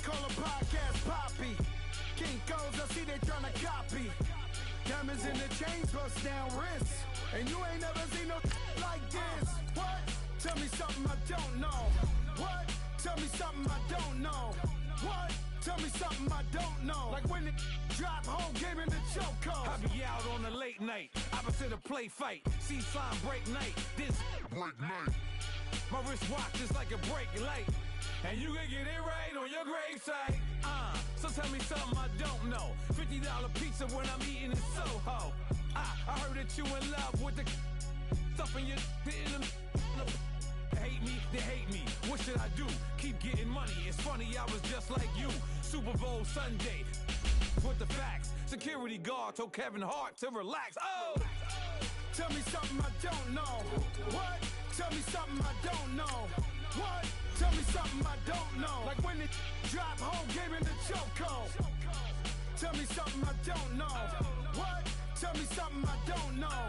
call a podcast Poppy. Kinkos, I see they tryna copy. Diamonds in the chains, bust down wrists. And you ain't never seen no like this. What? Tell me something I don't know. What? Tell me something I don't know. What? Tell me something I don't know. Like when it drop, whole game in the chokehold. I be out on a late night, opposite a play fight. See sign break night, this break night. My wristwatch is like a brake light, and you can get it right on your gravesite. So tell me something I don't know. $50 pizza when I'm eating in Soho. I heard that you in love with the stuff in your hate me, they hate me. What should I do? Keep getting money. It's funny, I was just like you. Super Bowl Sunday with the facts. Security guard told Kevin Hart to relax. Oh! Tell me something I don't know. What? Tell me something I don't know. What? Tell me something I don't know. Like when it drop, whole game in the chokehold. Tell me something I don't know. What? Tell me something I don't know.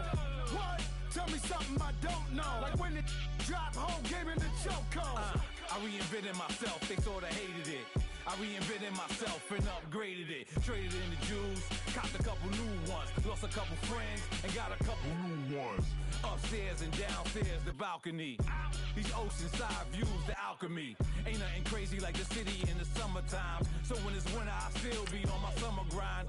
What? Tell me something I don't know. Like when it drop, whole game in the chokehold. I reinvented myself, they sorta hated it. I reinvented myself and upgraded it. Traded in the Jews, copped a couple new ones. Lost a couple friends and got a couple new ones. Upstairs and downstairs, the balcony. These oceanside views, the alchemy. Ain't nothing crazy like the city in the summertime. So when it's winter, I still be on my summer grind.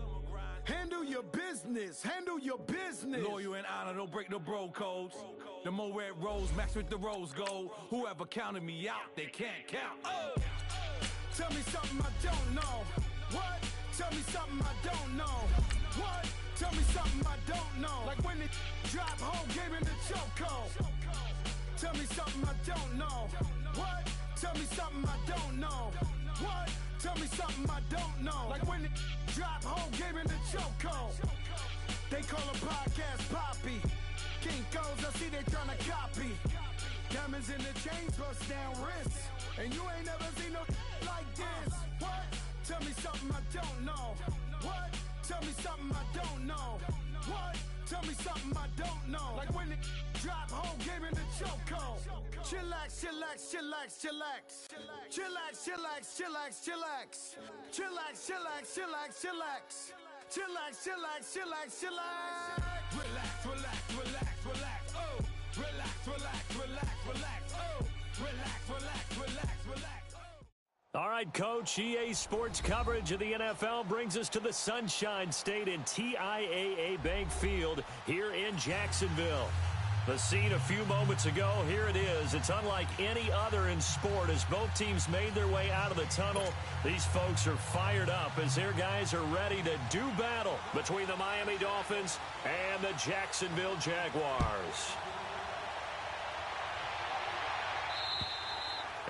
Handle your business, handle your business. Loyal and honor, don't break no bro codes. The more red rose match with the rose gold. Whoever counted me out, they can't count. Oh! Tell me something I don't know. What? Tell me something I don't know. What? Tell me something I don't know. Like when it drop, whole game in the chokehold. Tell me something I don't know. What? Tell me something I don't know. What? Tell me something I don't know. Like when it drop, whole game in the chokehold. They call a podcast Poppy. Kinkos, I see they tryna copy. Diamonds in the chains, bust down wrists. And you ain't never seen no like this. What? Tell me something I don't know. What? Tell me something I don't know. What? Tell me something I don't know. Like when it drop, whole game in the chokehold. Chillax, chillax, chillax, chillax. Chillax, chillax, chillax, chillax. Chillax, chillax, chillax, chillax. Chillax, chillax, chillax, chillax. Relax, relax, relax, relax. Oh! Relax, relax, relax, relax. Oh! Relax, relax, relax, relax. Oh. All right, Coach, EA Sports coverage of the NFL brings us to the Sunshine State in TIAA Bank Field here in Jacksonville. The scene a few moments ago, here it is. It's unlike any other in sport as both teams made their way out of the tunnel. These folks are fired up as their guys are ready to do battle between the Miami Dolphins and the Jacksonville Jaguars.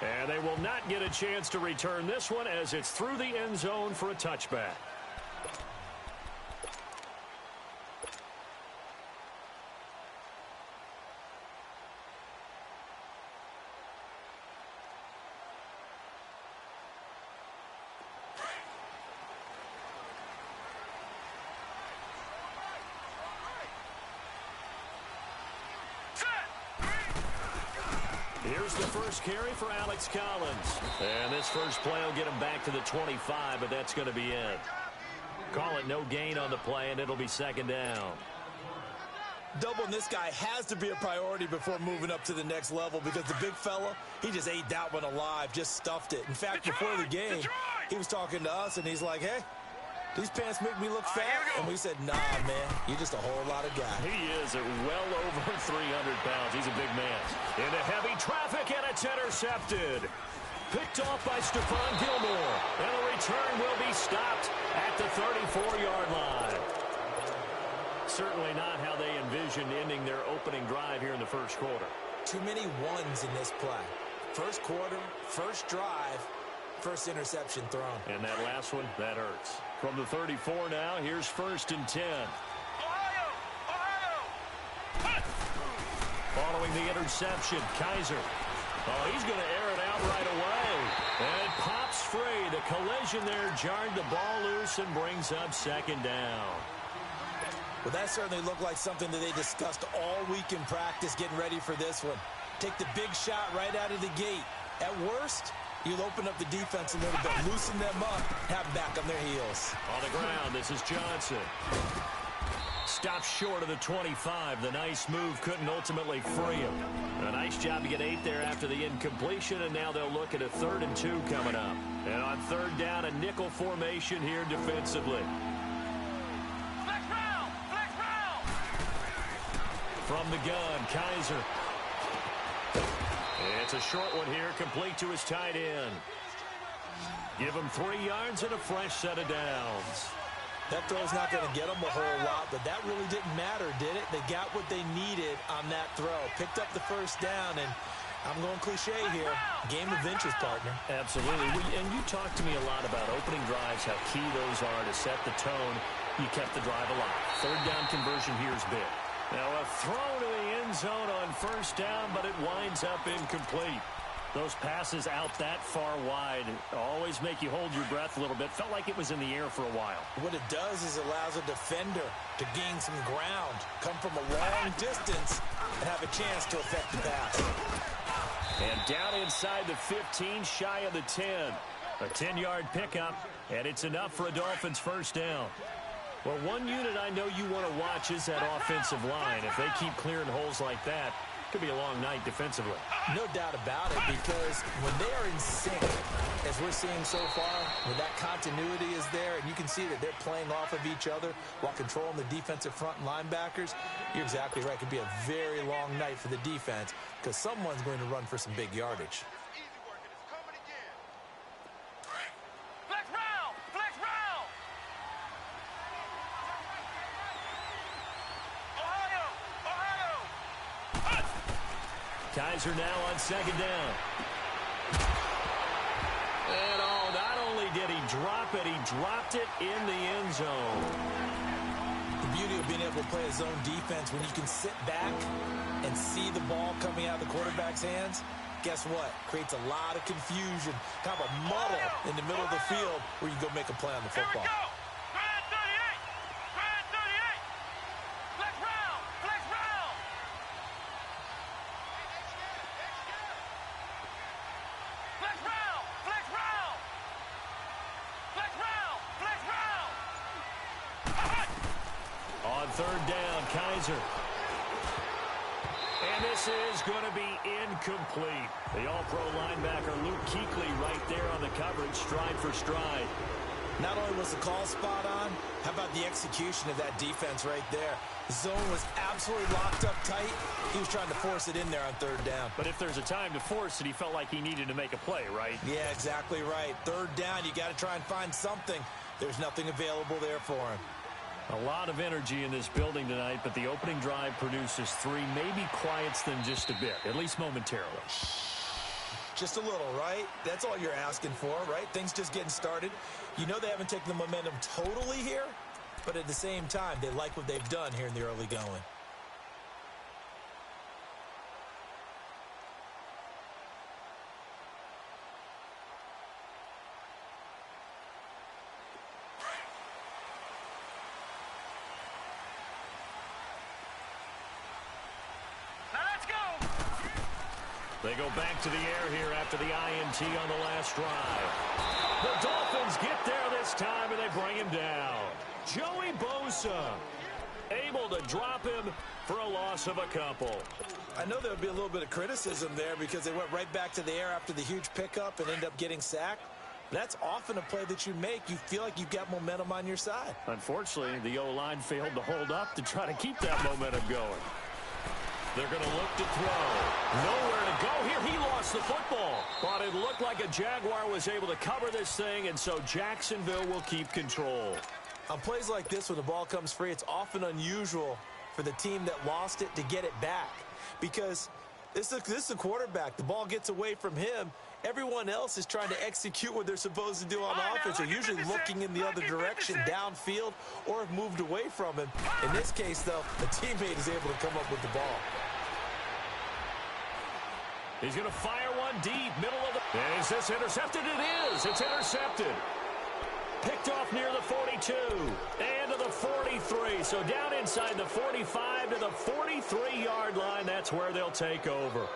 And they will not get a chance to return this one as it's through the end zone for a touchback. Here's the first carry for Alex Collins. And this first play will get him back to the 25, but that's going to be it. Call it no gain on the play, and it'll be second down. Doubling this guy has to be a priority before moving up to the next level because the big fella, he just ate that one alive, just stuffed it. In fact, before the game, he was talking to us, and he's like, hey, these pants make me look fat. And we said, nah, man, you're just a whole lot of guy. He is at well over 300 pounds. He's a big man. Into heavy traffic, and it's intercepted. Picked off by Stephon Gilmore. And the return will be stopped at the 34-yard line. Certainly not how they envisioned ending their opening drive here in the first quarter. Too many ones in this play. First quarter, first drive, first interception thrown. And that last one, that hurts. From the 34 now, here's 1st and 10. Ohio! Ohio! Following the interception, Kaiser. Oh, he's going to air it out right away. And it pops free. The collision there jarred the ball loose and brings up second down. Well, that certainly looked like something that they discussed all week in practice getting ready for this one. Take the big shot right out of the gate. At worst, You'll open up the defense a little bit, loosen them up, have them back on their heels. On the ground, this is Johnson. Stops short of the 25. The nice move couldn't ultimately free him. A nice job to get 8 there after the incompletion, and now they'll look at a 3rd and 2 coming up. And on 3rd down, a nickel formation here defensively. Flex round! Flex round! From the gun, Kaiser. It's a short one here, complete to his tight end. Give him 3 yards and a fresh set of downs. That throw's not going to get them a whole lot, but that really didn't matter, did it? They got what they needed on that throw. Picked up the 1st down, and I'm going cliche here. Game of inches, partner. Absolutely. And you talked to me a lot about opening drives, how key those are to set the tone. You kept the drive alive. 3rd down conversion here is big. Now a throw to the end zone on 1st down, but it winds up incomplete. Those passes out that far wide always make you hold your breath a little bit. Felt like it was in the air for a while. What it does is allows a defender to gain some ground, come from a long distance, and have a chance to affect the pass. And down inside the 15, shy of the 10. A 10-yard pickup, and it's enough for a Dolphins 1st down. Well, one unit I know you want to watch is that offensive line. If they keep clearing holes like that, could be a long night defensively. No doubt about it, because when they are in sync, as we're seeing so far, when that continuity is there, and you can see that they're playing off of each other while controlling the defensive front and linebackers, you're exactly right. It could be a very long night for the defense, because someone's going to run for some big yardage. Flex round! Flex round! Ohio! Ohio! Kaiser now on 2nd down. And not only did he drop it, he dropped it in the end zone. The beauty of being able to play a zone defense when you can sit back and see the ball coming out of the quarterback's hands, guess what? Creates a lot of confusion, kind of a muddle in the middle of the field where you go make a play on the football. Here we go! Grand 38! Grand 38! Flex round! Flex round! Flex round! Flex round! Flex round! Flex round! On 3rd down, Kaiser. And this is going to be incomplete. The all-pro linebacker Luke Kuechly right there on the coverage, stride for stride. Not only was the call spot on, how about the execution of that defense right there? The zone was absolutely locked up tight. He was trying to force it in there on 3rd down. But if there's a time to force it, he felt like he needed to make a play, right? Yeah, exactly right. 3rd down, you got to try and find something. There's nothing available there for him. A lot of energy in this building tonight, but the opening drive produces 3, maybe quiets them just a bit, at least momentarily. Just a little, right? That's all you're asking for, right? Things just getting started. You know they haven't taken the momentum totally here, but at the same time, they like what they've done here in the early going. They go back to the air here after the INT on the last drive. The Dolphins get there this time, and they bring him down. Joey Bosa able to drop him for a loss of a couple. I know there would be a little bit of criticism there because they went right back to the air after the huge pickup and ended up getting sacked. That's often a play that you make. You feel like you've got momentum on your side. Unfortunately, the O-line failed to hold up to try to keep that momentum going. They're going to look to throw. Nowhere to go here. He lost the football. But it looked like a Jaguar was able to cover this thing, and so Jacksonville will keep control. On plays like this, when the ball comes free, it's often unusual for the team that lost it to get it back. Because this is the quarterback. The ball gets away from him. Everyone else is trying to execute what they're supposed to do on offense. They're usually looking in the other direction, downfield, or have moved away from him. In this case, though, the teammate is able to come up with the ball. He's going to fire one deep, middle of the... And is this intercepted? It is. It's intercepted. Picked off near the 42 and to the 43. So down inside the 45 to the 43-yard line. That's where they'll take over.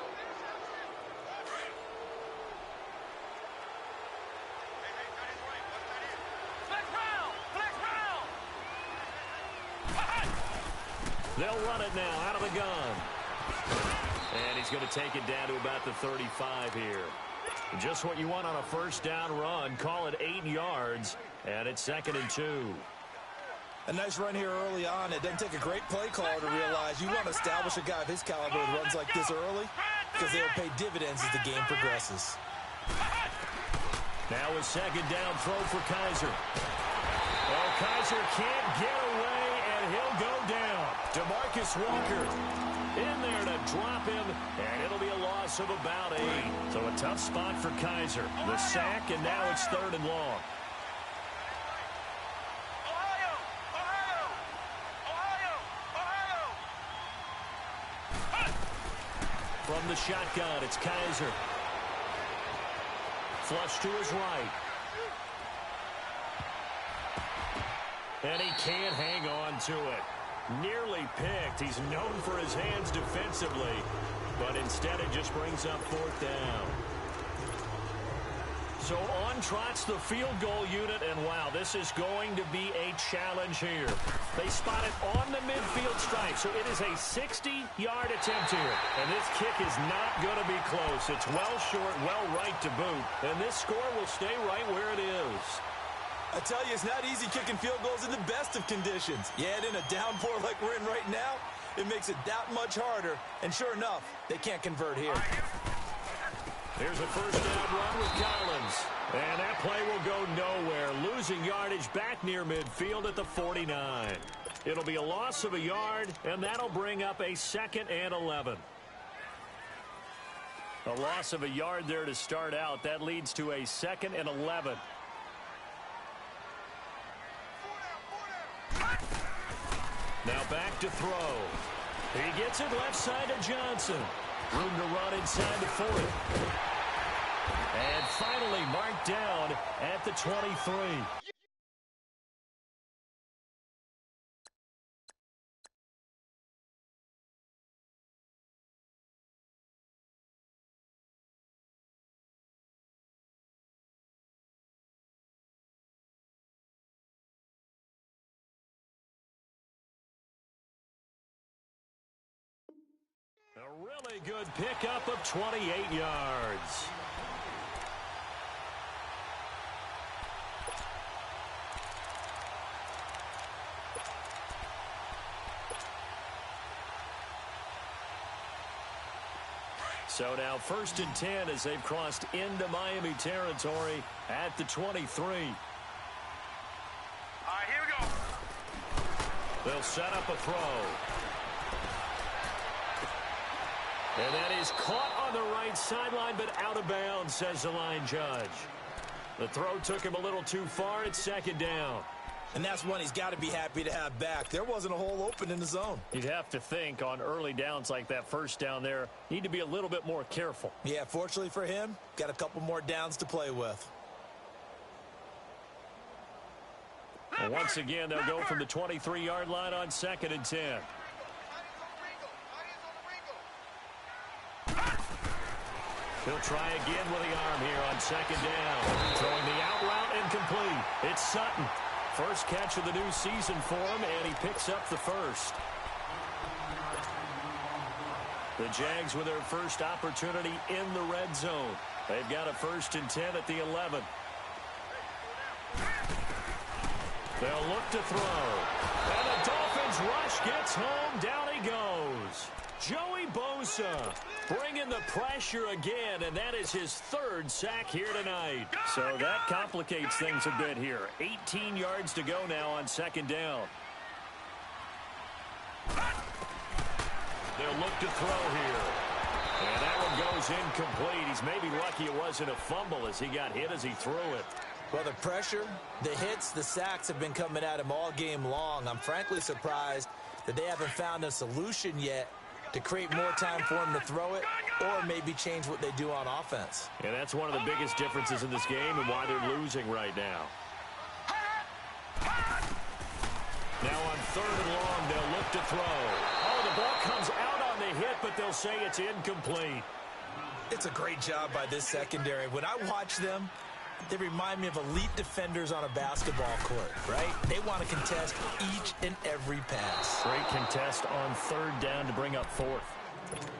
They'll run it now out of the gun. And he's going to take it down to about the 35 here. Just what you want on a first down run. Call it 8 yards, and it's 2nd and 2. A nice run here early on. It doesn't take a great play caller to realize you want to establish a guy of his caliber with runs like this early because they'll pay dividends as the game progresses. Now a 2nd down throw for Kaiser. Oh, Kaiser can't get away, and he'll go down. DeMarcus Walker in there to drop him, and it'll be a loss of about 8. So a tough spot for Kaiser. The sack, and now it's 3rd and long. From the shotgun, it's Kaiser. Flush to his right. And he can't hang on to it. Nearly picked. He's known for his hands defensively, but instead it just brings up 4th down. So on trots the field goal unit, and wow, this is going to be a challenge here. They spot it on the midfield stripe, so it is a 60-yard attempt here. And this kick is not going to be close. It's well short, well right to boot, and this score will stay right where it is. I tell you, it's not easy kicking field goals in the best of conditions. Yet in a downpour like we're in right now, it makes it that much harder. And sure enough, they can't convert here. Here's a first down run with Collins. And that play will go nowhere. Losing yardage back near midfield at the 49. It'll be a loss of a yard, and that'll bring up a 2nd and 11. A loss of a yard there to start out. That leads to a 2nd and 11. Now back to throw. He gets it left side to Johnson. Room to run inside the 40. And finally marked down at the 23. A really good pickup of 28 yards. So now 1st and 10 as they've crossed into Miami territory at the 23. All right, here we go. They'll set up a throw. And that is caught on the right sideline, but out of bounds, says the line judge. The throw took him a little too far. It's 2nd down. And that's one he's got to be happy to have back. There wasn't a hole open in the zone. You'd have to think on early downs like that first down there, need to be a little bit more careful. Yeah, fortunately for him, got a couple more downs to play with. And once again, they'll go from the 23-yard line on 2nd and 10. He'll try again with the arm here on 2nd down. Throwing the out route incomplete. It's Sutton. First catch of the new season for him, and he picks up the first. The Jags with their first opportunity in the red zone. They've got a 1st and 10 at the 11. They'll look to throw. And the Dolphins rush gets home. Down he goes. Joey Bosa bringing the pressure again, and that is his 3rd sack here tonight. So that complicates things a bit here. 18 yards to go now on 2nd down. They'll look to throw here. And that one goes incomplete. He's maybe lucky it wasn't a fumble as he got hit as he threw it. Well, the pressure, the hits, the sacks have been coming at him all game long. I'm frankly surprised that they haven't found a solution yet to create more time for him to throw it or maybe change what they do on offense. And that's one of the biggest differences in this game and why they're losing right now. Now on 3rd and long, they'll look to throw. Oh, the ball comes out on the hit, but they'll say it's incomplete. It's a great job by this secondary. When I watch them, They remind me of elite defenders on a basketball court, right? They want to contest each and every pass. Great contest on third down to bring up fourth.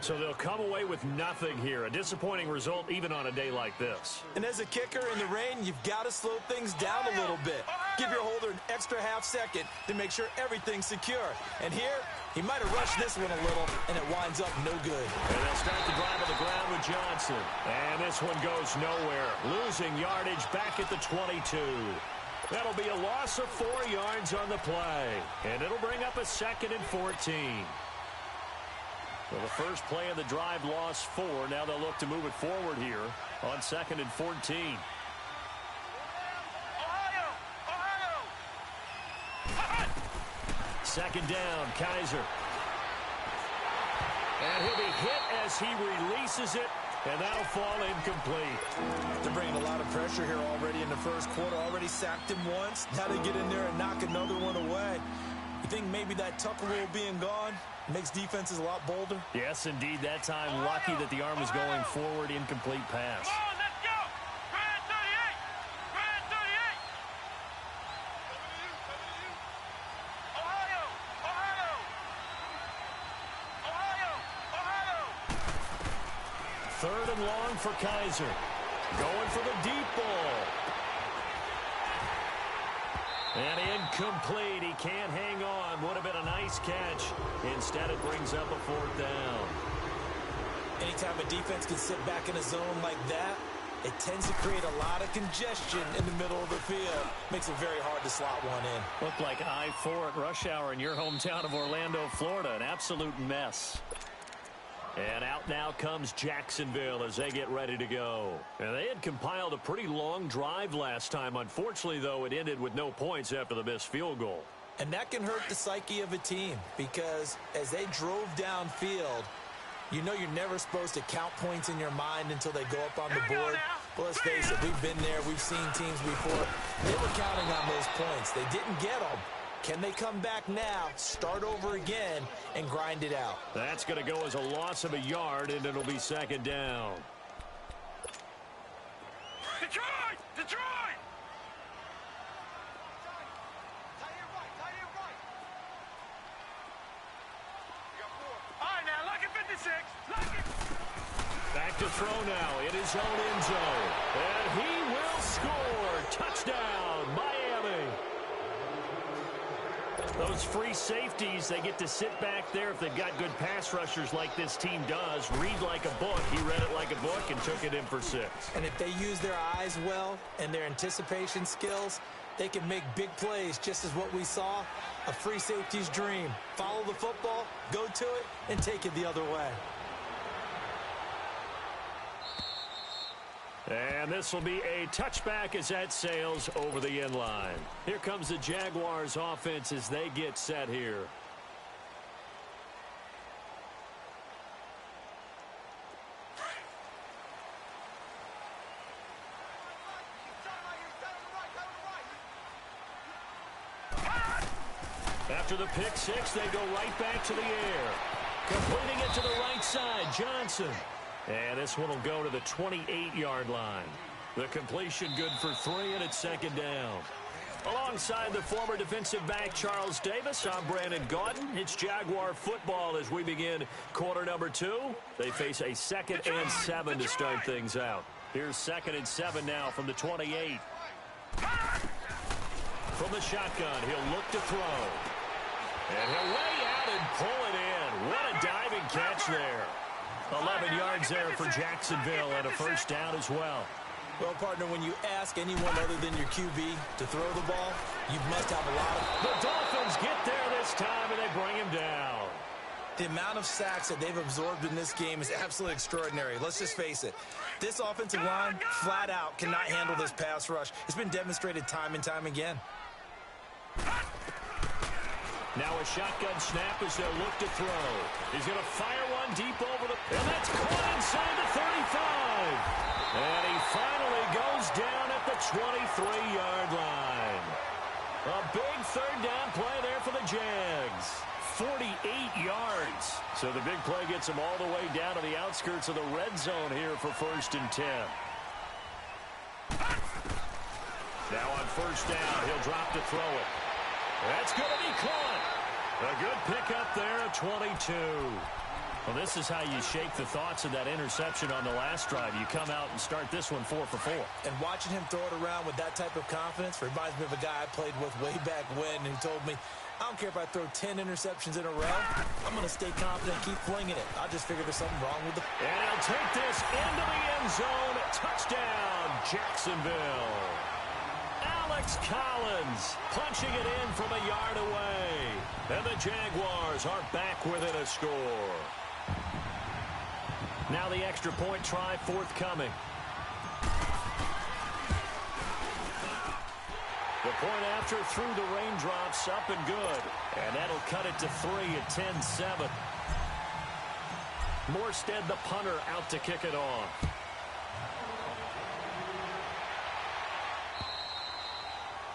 So they'll come away with nothing here. A disappointing result even on a day like this. And as a kicker in the rain, you've got to slow things down a little bit. Give your holder an extra half second to make sure everything's secure. And here, he might have rushed this one a little, and it winds up no good. And they'll start the drive on the ground with Johnson. And this one goes nowhere. Losing yardage back at the 22. That'll be a loss of 4 yards on the play. And it'll bring up a 2nd and 14. Well, the first play of the drive lost 4. Now they'll look to move it forward here on 2nd and 14. Second down, Kaiser. And he'll be hit as he releases it, and that'll fall incomplete. They're bringing a lot of pressure here already in the first quarter. Already sacked him once. Now they get in there and knock another one away. You think maybe that Tucker rule being gone makes defenses a lot bolder? Yes, indeed. That time, lucky that the arm was going forward. Incomplete pass. Come on, let's go! Brand 38! Brand 38! Ohio! Ohio! Ohio! Ohio! Third and long for Kaiser. Going for the deep ball. And incomplete. He can't hang on. Would have been a nice catch. Instead, it brings up a 4th down. Anytime a defense can sit back in a zone like that, it tends to create a lot of congestion in the middle of the field. Makes it very hard to slot one in. Looked like I-4 at rush hour in your hometown of Orlando, Florida. An absolute mess. And out now comes Jacksonville as they get ready to go. And they had compiled a pretty long drive last time. Unfortunately, though, it ended with no points after the missed field goal. And that can hurt the psyche of a team because as they drove downfield, you know you're never supposed to count points in your mind until they go up on the board. Well, let's face it, we've been there. We've seen teams before. They were counting on those points. They didn't get them. Can they come back now, start over again, and grind it out? That's going to go as a loss of a yard, and it'll be 2nd down. Detroit! Detroit! All right, now, lock at 56. Lock it. Back to throw now in his own end zone. And he will score. Touchdown, Miami. Those free safeties, they get to sit back there if they've got good pass rushers like this team does. Read like a book. He read it like a book and took it in for 6. And if they use their eyes well and their anticipation skills, they can make big plays, just as what we saw, a free safety's dream. Follow the football, go to it, and take it the other way. And this will be a touchback as that sails over the end line. Here comes the Jaguars offense as they get set here. After the pick 6, they go right back to the air. Completing it to the right side, Johnson. And this one will go to the 28-yard line. The completion good for 3, and it's 2nd down. Alongside the former defensive back Charles Davis, I'm Brandon Gaudin. It's Jaguar football as we begin quarter number 2. They face a 2nd and 7 to start things out. Here's 2nd and 7 now from the 28. From the shotgun, he'll look to throw. And he'll lay out and pull it in. What a diving catch there. 11 yards there for Jacksonville and a 1st down as well. Well, partner, when you ask anyone other than your QB to throw the ball, you must have a lot of... The Dolphins get there this time, and they bring him down. The amount of sacks that they've absorbed in this game is absolutely extraordinary. Let's just face it. This offensive line, flat out, cannot handle this pass rush. It's been demonstrated time and time again. Now a shotgun snap as they'll look to throw. He's going to fire one deep over the... And that's caught inside the 35. And he finally goes down at the 23-yard line. A big 3rd down play there for the Jags. 48 yards. So the big play gets them all the way down to the outskirts of the red zone here for 1st and 10. first down. He'll drop to throw it. That's going to be caught. A good pickup there at 22. Well, this is how you shake the thoughts of that interception on the last drive. You come out and start this one 4 for 4. And watching him throw it around with that type of confidence reminds me of a guy I played with way back when who told me, I don't care if I throw 10 interceptions in a row. I'm going to stay confident and keep flinging it. I just figured there's something wrong with the... And he'll take this into the end zone. Touchdown, Jacksonville. Alex Collins punching it in from a yard away. And the Jaguars are back within a score. Now the extra point try forthcoming. The point after through the raindrops, up and good. And that'll cut it to 3 at 10-7. Morstead, the punter, out to kick it off.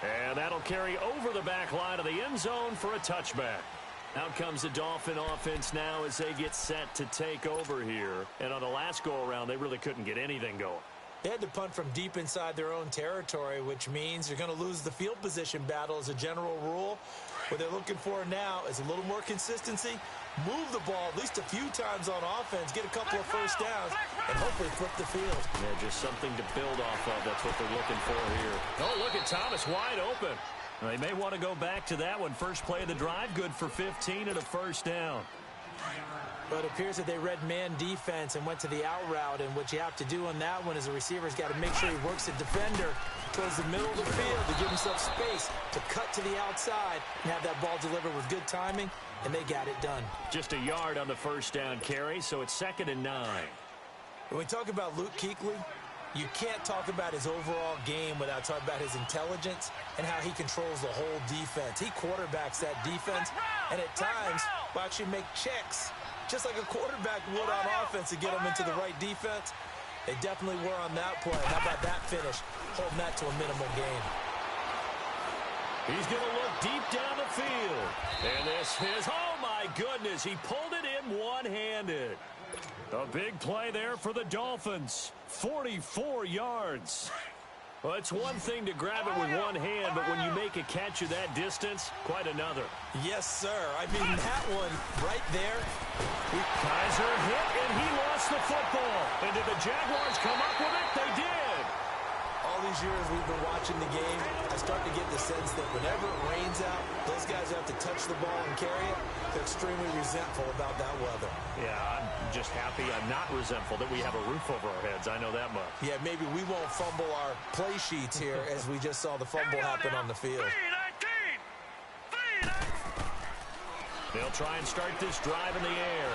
And that'll carry over the back line of the end zone for a touchback. Out comes the Dolphin offense now as they get set to take over here. And on the last go-around, they really couldn't get anything going. They had to punt from deep inside their own territory, which means you're going to lose the field position battle as a general rule. What they're looking for now is a little more consistency, move the ball at least a few times on offense, get a couple of first downs, and hopefully flip the field. Yeah, just something to build off of. That's what they're looking for here. Oh, look at Thomas wide open. Well, they may want to go back to that one. First play of the drive, good for 15 and a first down. But it appears that they read man defense and went to the out route, and what you have to do on that one is the receiver's got to make sure he works the defender towards the middle of the field to give himself space to cut to the outside and have that ball delivered with good timing, and they got it done. Just a yard on the first down carry, so it's 2nd and 9. When we talk about Luke Kuechly, you can't talk about his overall game without talking about his intelligence and how he controls the whole defense. He quarterbacks that defense, and at times will actually make checks, just like a quarterback would on offense to get them into the right defense. They definitely were on that play. How about that finish? Holding that to a minimal gain. He's going to look deep down the field. And this is, oh my goodness, he pulled it in one-handed. A big play there for the Dolphins. 44 yards. Well, it's one thing to grab it with one hand, but when you make a catch of that distance, quite another. Yes, sir. I mean, that one right there. Kaiser hit, and he lost the football. And did the Jaguars come up with it? They did. All these years we've been watching the game, I start to get the sense that whenever it rains out, those guys have to touch the ball and carry it. They're extremely resentful about that weather. Yeah, I'm just happy I'm not resentful that we have a roof over our heads. I know that much. Yeah, maybe we won't fumble our play sheets here as we just saw the fumble happen on the field. They'll try and start this drive in the air.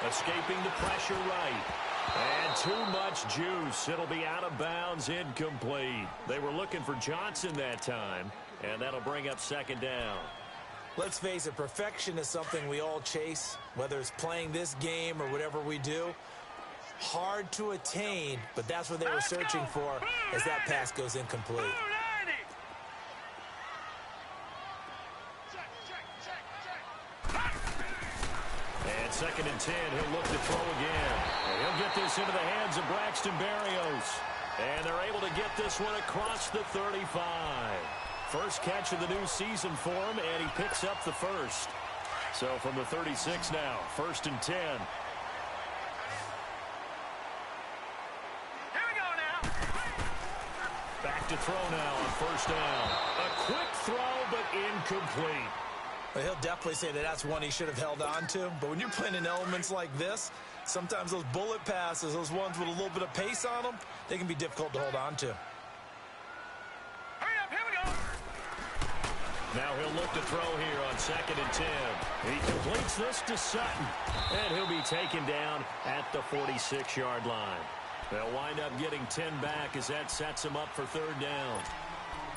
Escaping the pressure right. And too much juice. It'll be out of bounds, incomplete. They were looking for Johnson that time, and that'll bring up 2nd down. Let's face it, perfection is something we all chase, whether it's playing this game or whatever we do. Hard to attain, but that's what they were searching for as that pass goes incomplete. And 2nd and 10, he'll look to throw again. And he'll get this into the hands of Braxton Berrios. And they're able to get this one across the 35. First catch of the new season for him, and he picks up the first. So from the 36 now, 1st and 10. Here we go now. Back to throw now on 1st down. A quick throw, but incomplete. Well, he'll definitely say that that's one he should have held on to. But when you're playing in elements like this, sometimes those bullet passes, those ones with a little bit of pace on them, they can be difficult to hold on to. Hurry up, here we go. Now he'll look to throw here on 2nd and 10. He completes this to Sutton. And he'll be taken down at the 46-yard line. They'll wind up getting 10 back as that sets him up for 3rd down.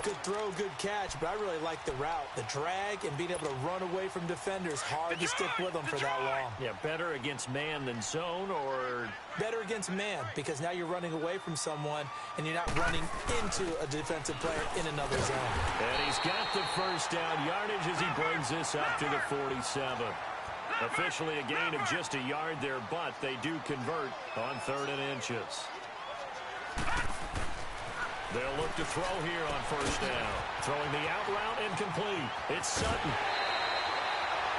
Good throw, good catch, but I really like the route. The drag and being able to run away from defenders, hard to stick with them for that long. Yeah, better against man than zone, or... Better against man, because now you're running away from someone and you're not running into a defensive player in another zone. And he's got the first down yardage as he brings this up to the 47. Officially a gain of just a yard there, but they do convert on 3rd and inches. They'll look to throw here on first down. Throwing the out route incomplete. It's Sutton.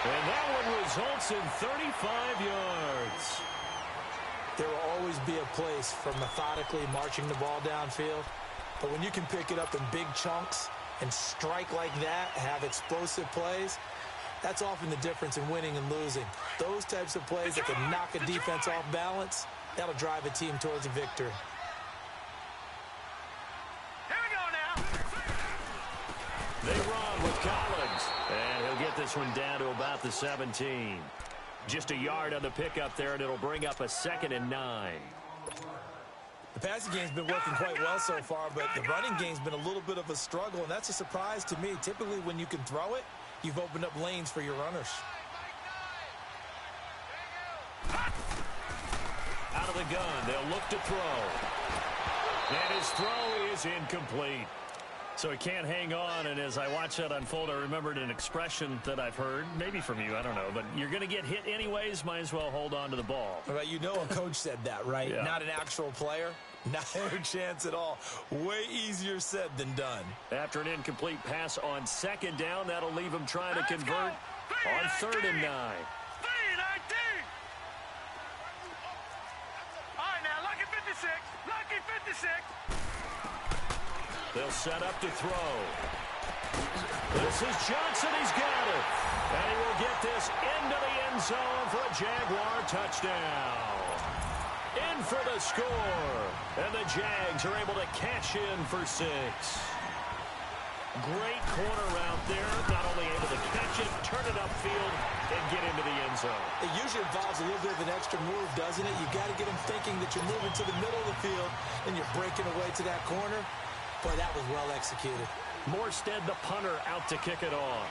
And that one results in 35 yards. There will always be a place for methodically marching the ball downfield. But when you can pick it up in big chunks and strike like that, have explosive plays, that's often the difference in winning and losing. Those types of plays that can knock a defense off balance, that'll drive a team towards a victory. They run with Collins, and he'll get this one down to about the 17. Just a yard on the pickup there, and it'll bring up a 2nd and 9. The passing game's been working quite well so far, but the running game's been a little bit of a struggle, and that's a surprise to me. Typically, when you can throw it, you've opened up lanes for your runners. Out of the gun, they'll look to throw. And his throw is incomplete. So he can't hang on, and as I watch that unfold, I remembered an expression that I've heard, maybe from you, I don't know, but you're going to get hit anyways, might as well hold on to the ball. Well, you know a coach said that, right? Yeah. Not an actual player. Not a chance at all. Way easier said than done. After an incomplete pass on 2nd down, that'll leave him trying to convert on 3rd and 9. All right, now, lucky 56. Lucky 56. They'll set up to throw. This is Johnson. He's got it. And he will get this into the end zone for a Jaguar touchdown. In for the score. And the Jags are able to cash in for 6. Great corner route there. Not only able to catch it, turn it upfield, and get into the end zone. It usually involves a little bit of an extra move, doesn't it? You've got to get them thinking that you're moving to the middle of the field, and you're breaking away to that corner. Boy, that was well executed. Morstead, the punter, out to kick it off.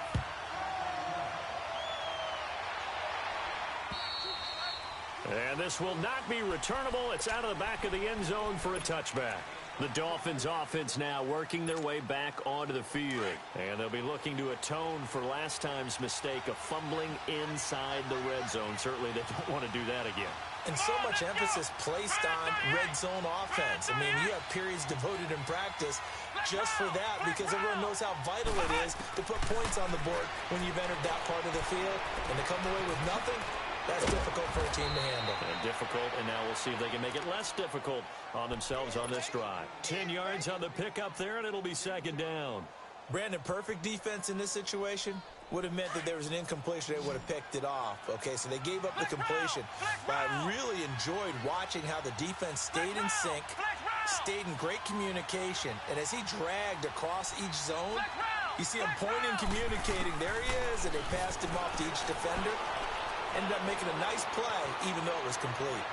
And this will not be returnable. It's out of the back of the end zone for a touchback. The Dolphins offense now working their way back onto the field. And they'll be looking to atone for last time's mistake of fumbling inside the red zone. Certainly they don't want to do that again. And so much emphasis placed on red zone offense. I mean, you have periods devoted in practice just for that because everyone knows how vital it is to put points on the board when you've entered that part of the field. And to come away with nothing, that's difficult for a team to handle. And difficult, and now we'll see if they can make it less difficult on themselves on this drive. 10 yards on the pickup there, and it'll be 2nd down. Brandon, perfect defense in this situation would have meant that there was an incompletion. They would have picked it off. Okay, so they gave up the completion. But I really enjoyed watching how the defense stayed in sync, stayed in great communication. And as he dragged across each zone, you see him pointing, communicating. There he is, and they passed him off to each defender. Ended up making a nice play, even though it was complete.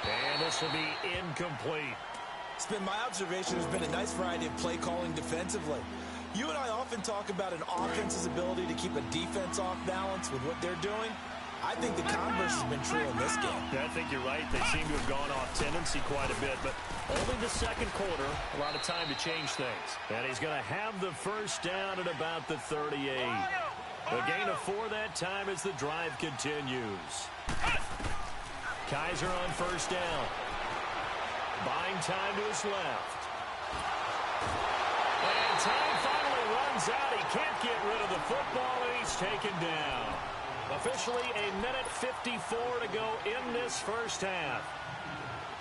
And this will be incomplete. It's been my observation there's been a nice variety of play calling defensively. You and I often talk about an offense's ability to keep a defense off balance with what they're doing. I think the converse has been true in this game. Yeah, I think you're right. They seem to have gone off tendency quite a bit, but only the 2nd quarter, a lot of time to change things. And he's going to have the first down at about the 38. A gain of 4 that time as the drive continues. Kaiser on first down. Buying time to his left. And time finally runs out. He can't get rid of the football, and he's taken down. Officially a minute 54 to go in this first half.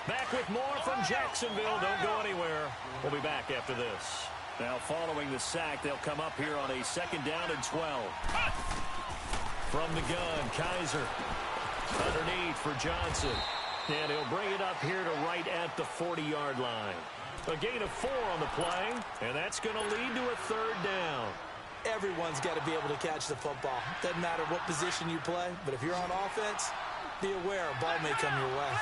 Back with more from Jacksonville. Don't go anywhere. We'll be back after this. Now following the sack, they'll come up here on a 2nd down and 12. From the gun, Kaiser. Underneath for Johnson. And he'll bring it up here to right at the 40-yard line. A gain of 4 on the play, and that's going to lead to a 3rd down. Everyone's got to be able to catch the football. Doesn't matter what position you play, but if you're on offense, be aware a ball may come your way.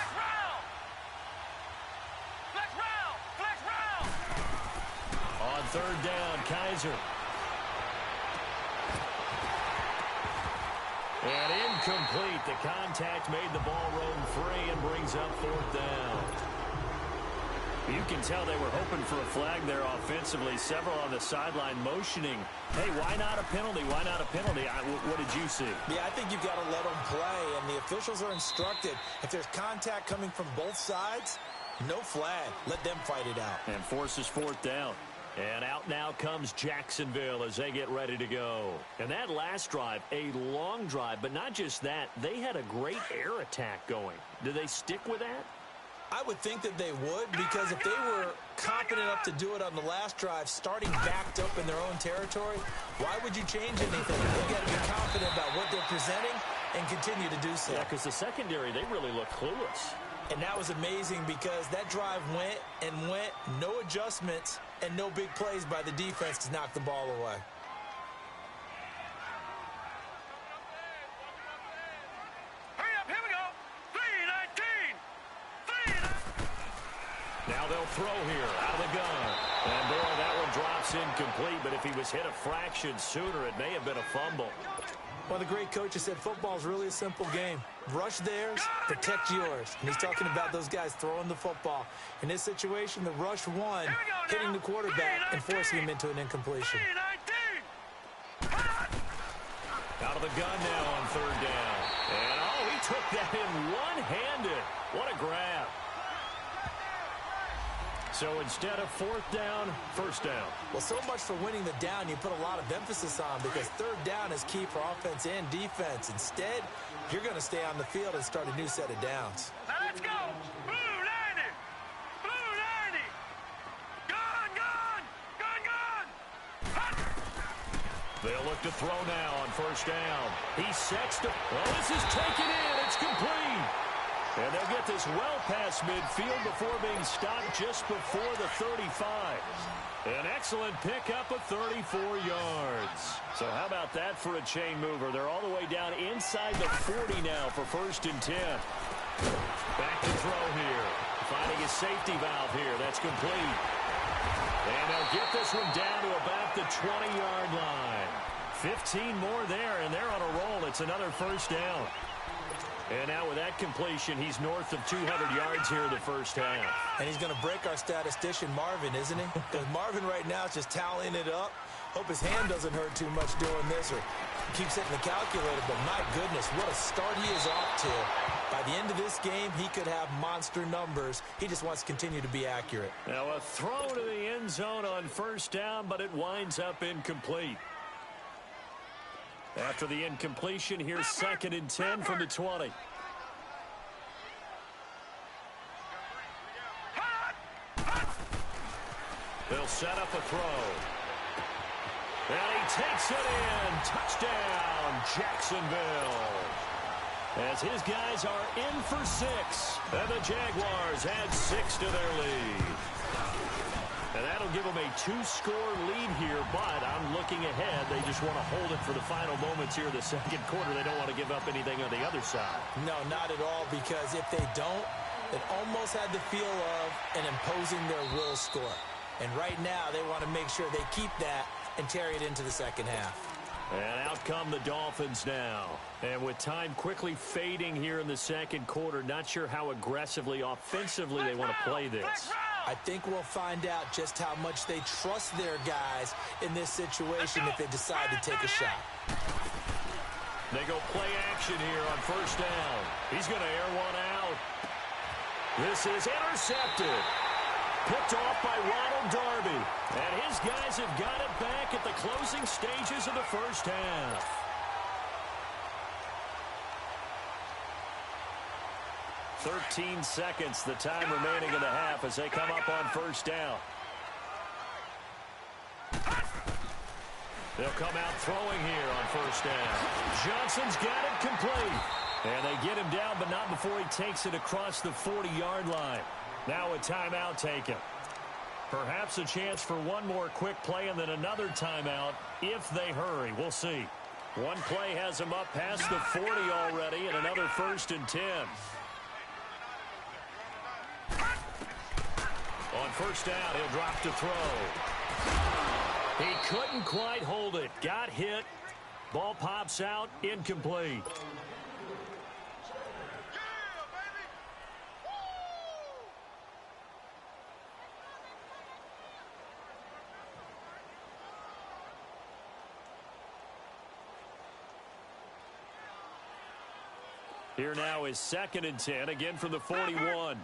On 3rd down, Kaiser. And incomplete. The contact made the ball roam free and brings up 4th down. You can tell they were hoping for a flag there offensively. Several on the sideline motioning. Hey, why not a penalty? Why not a penalty? What did you see? Yeah, I think you've got to let them play, and the officials are instructed if there's contact coming from both sides, No flag. Let them fight it out. And forces fourth down. And out now comes Jacksonville as they get ready to go. And that last drive, a long drive, but not just that. They had a great air attack going. Do they stick with that? I would think that they would, because if they were confident enough to do it on the last drive, starting backed up in their own territory, why would you change anything? You got to be confident about what they're presenting and continue to do so. Yeah, because the secondary, they really look clueless. And that was amazing because that drive went and went, no adjustments, and no big plays by the defense to knock the ball away. Hurry up, here we go. 3-19. Now they'll throw here out of the gun. And boy, that one drops incomplete, but if he was hit a fraction sooner, it may have been a fumble. One of the great coaches said football is really a simple game. Rush theirs, protect yours. And he's talking about those guys throwing the football. In this situation, the rush won, hitting the quarterback and forcing him into an incompletion. Out of the gun now on third down. And, oh, he took that in one-handed. What a grab. So instead of fourth down, first down. Well, so much for winning the down you put a lot of emphasis on, because third down is key for offense and defense. Instead, you're going to stay on the field and start a new set of downs. Now let's go. Blue 90. Blue 90. Gone, gone. Gone, gone. Hot. They'll look to throw now on first down. He sets to... Well, this is taken in. It's complete. And they'll get this well past midfield before being stopped just before the 35. An excellent pickup of 34 yards. So how about that for a chain mover? They're all the way down inside the 40 now for 1st and 10. Back to throw here. Finding his safety valve here. That's complete. And they'll get this one down to about the 20-yard line. 15 more there, and they're on a roll. It's another first down. And now with that completion, he's north of 200 yards here in the first half. And he's going to break our statistician, Marvin, isn't he? Because Marvin right now is just tallying it up. Hope his hand doesn't hurt too much doing this or keeps hitting the calculator. But my goodness, what a start he is off to. By the end of this game, he could have monster numbers. He just wants to continue to be accurate. Now a throw to the end zone on first down, but it winds up incomplete. After the incompletion, here's 2nd and 10 from the 20. They'll set up a throw. And he takes it in. Touchdown, Jacksonville. As his guys are in for 6. And the Jaguars add 6 to their lead. And that'll give them a 2-score lead here, but I'm looking ahead. They just want to hold it for the final moments here in the second quarter. They don't want to give up anything on the other side. No, not at all, because if they don't, it almost had the feel of an imposing their will score. And right now, they want to make sure they keep that and carry it into the second half. And out come the Dolphins now. And with time quickly fading here in the second quarter, not sure how aggressively, offensively they want to play this. I think we'll find out just how much they trust their guys in this situation if they decide to take a shot. They go play action here on first down. He's going to air one out. This is intercepted. Picked off by Ronald Darby. And his guys have got it back at the closing stages of the first half. "13 seconds, the time remaining in the half as they come up on first down. They'll come out throwing here on first down. Johnson's got it complete. And they get him down, but not before he takes it across the 40-yard line. Now a timeout taken. Perhaps a chance for one more quick play and then another timeout if they hurry. We'll see. One play has him up past the 40 already and another 1st and 10. On first down, he'll drop to throw. He couldn't quite hold it. Got hit. Ball pops out. Incomplete. Here now is 2nd and 10, again from the 41.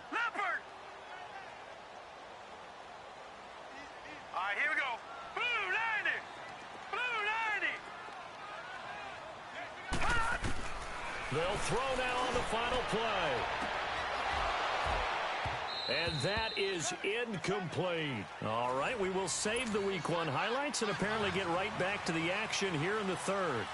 They'll throw now on the final play. And that is incomplete. All right, we will save the Week 1 highlights and apparently get right back to the action here in the third.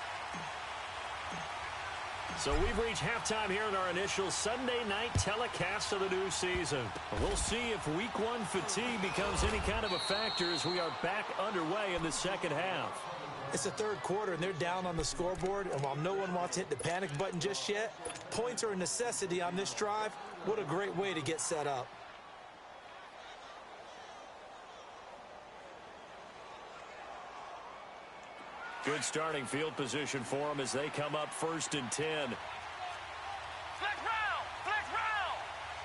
So we've reached halftime here in our initial Sunday night telecast of the new season. We'll see if Week 1 fatigue becomes any kind of a factor as we are back underway in the second half. It's the third quarter, and they're down on the scoreboard. And while no one wants to hit the panic button just yet, points are a necessity on this drive. What a great way to get set up. Good starting field position for them as they come up 1st and 10. Flex round! Flex round!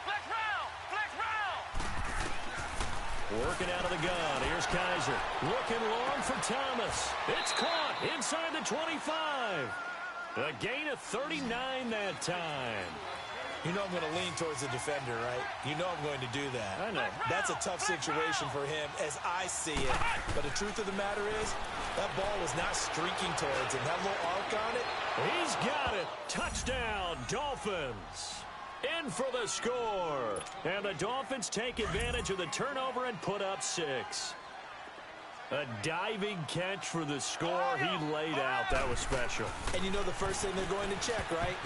Flex round! Flex round! Working out of the gun. Here's Kaiser. Looking long for Thomas. It's caught inside the 25. A gain of 39 that time. You know I'm going to lean towards the defender, right? You know I'm going to do that. I know. That's a tough situation for him as I see it. But the truth of the matter is, that ball was not streaking towards him. That little arc on it. He's got it. Touchdown, Dolphins. In for the score. And the Dolphins take advantage of the turnover and put up 6. A diving catch for the score. He laid out. That was special. And you know the first thing they're going to check, right?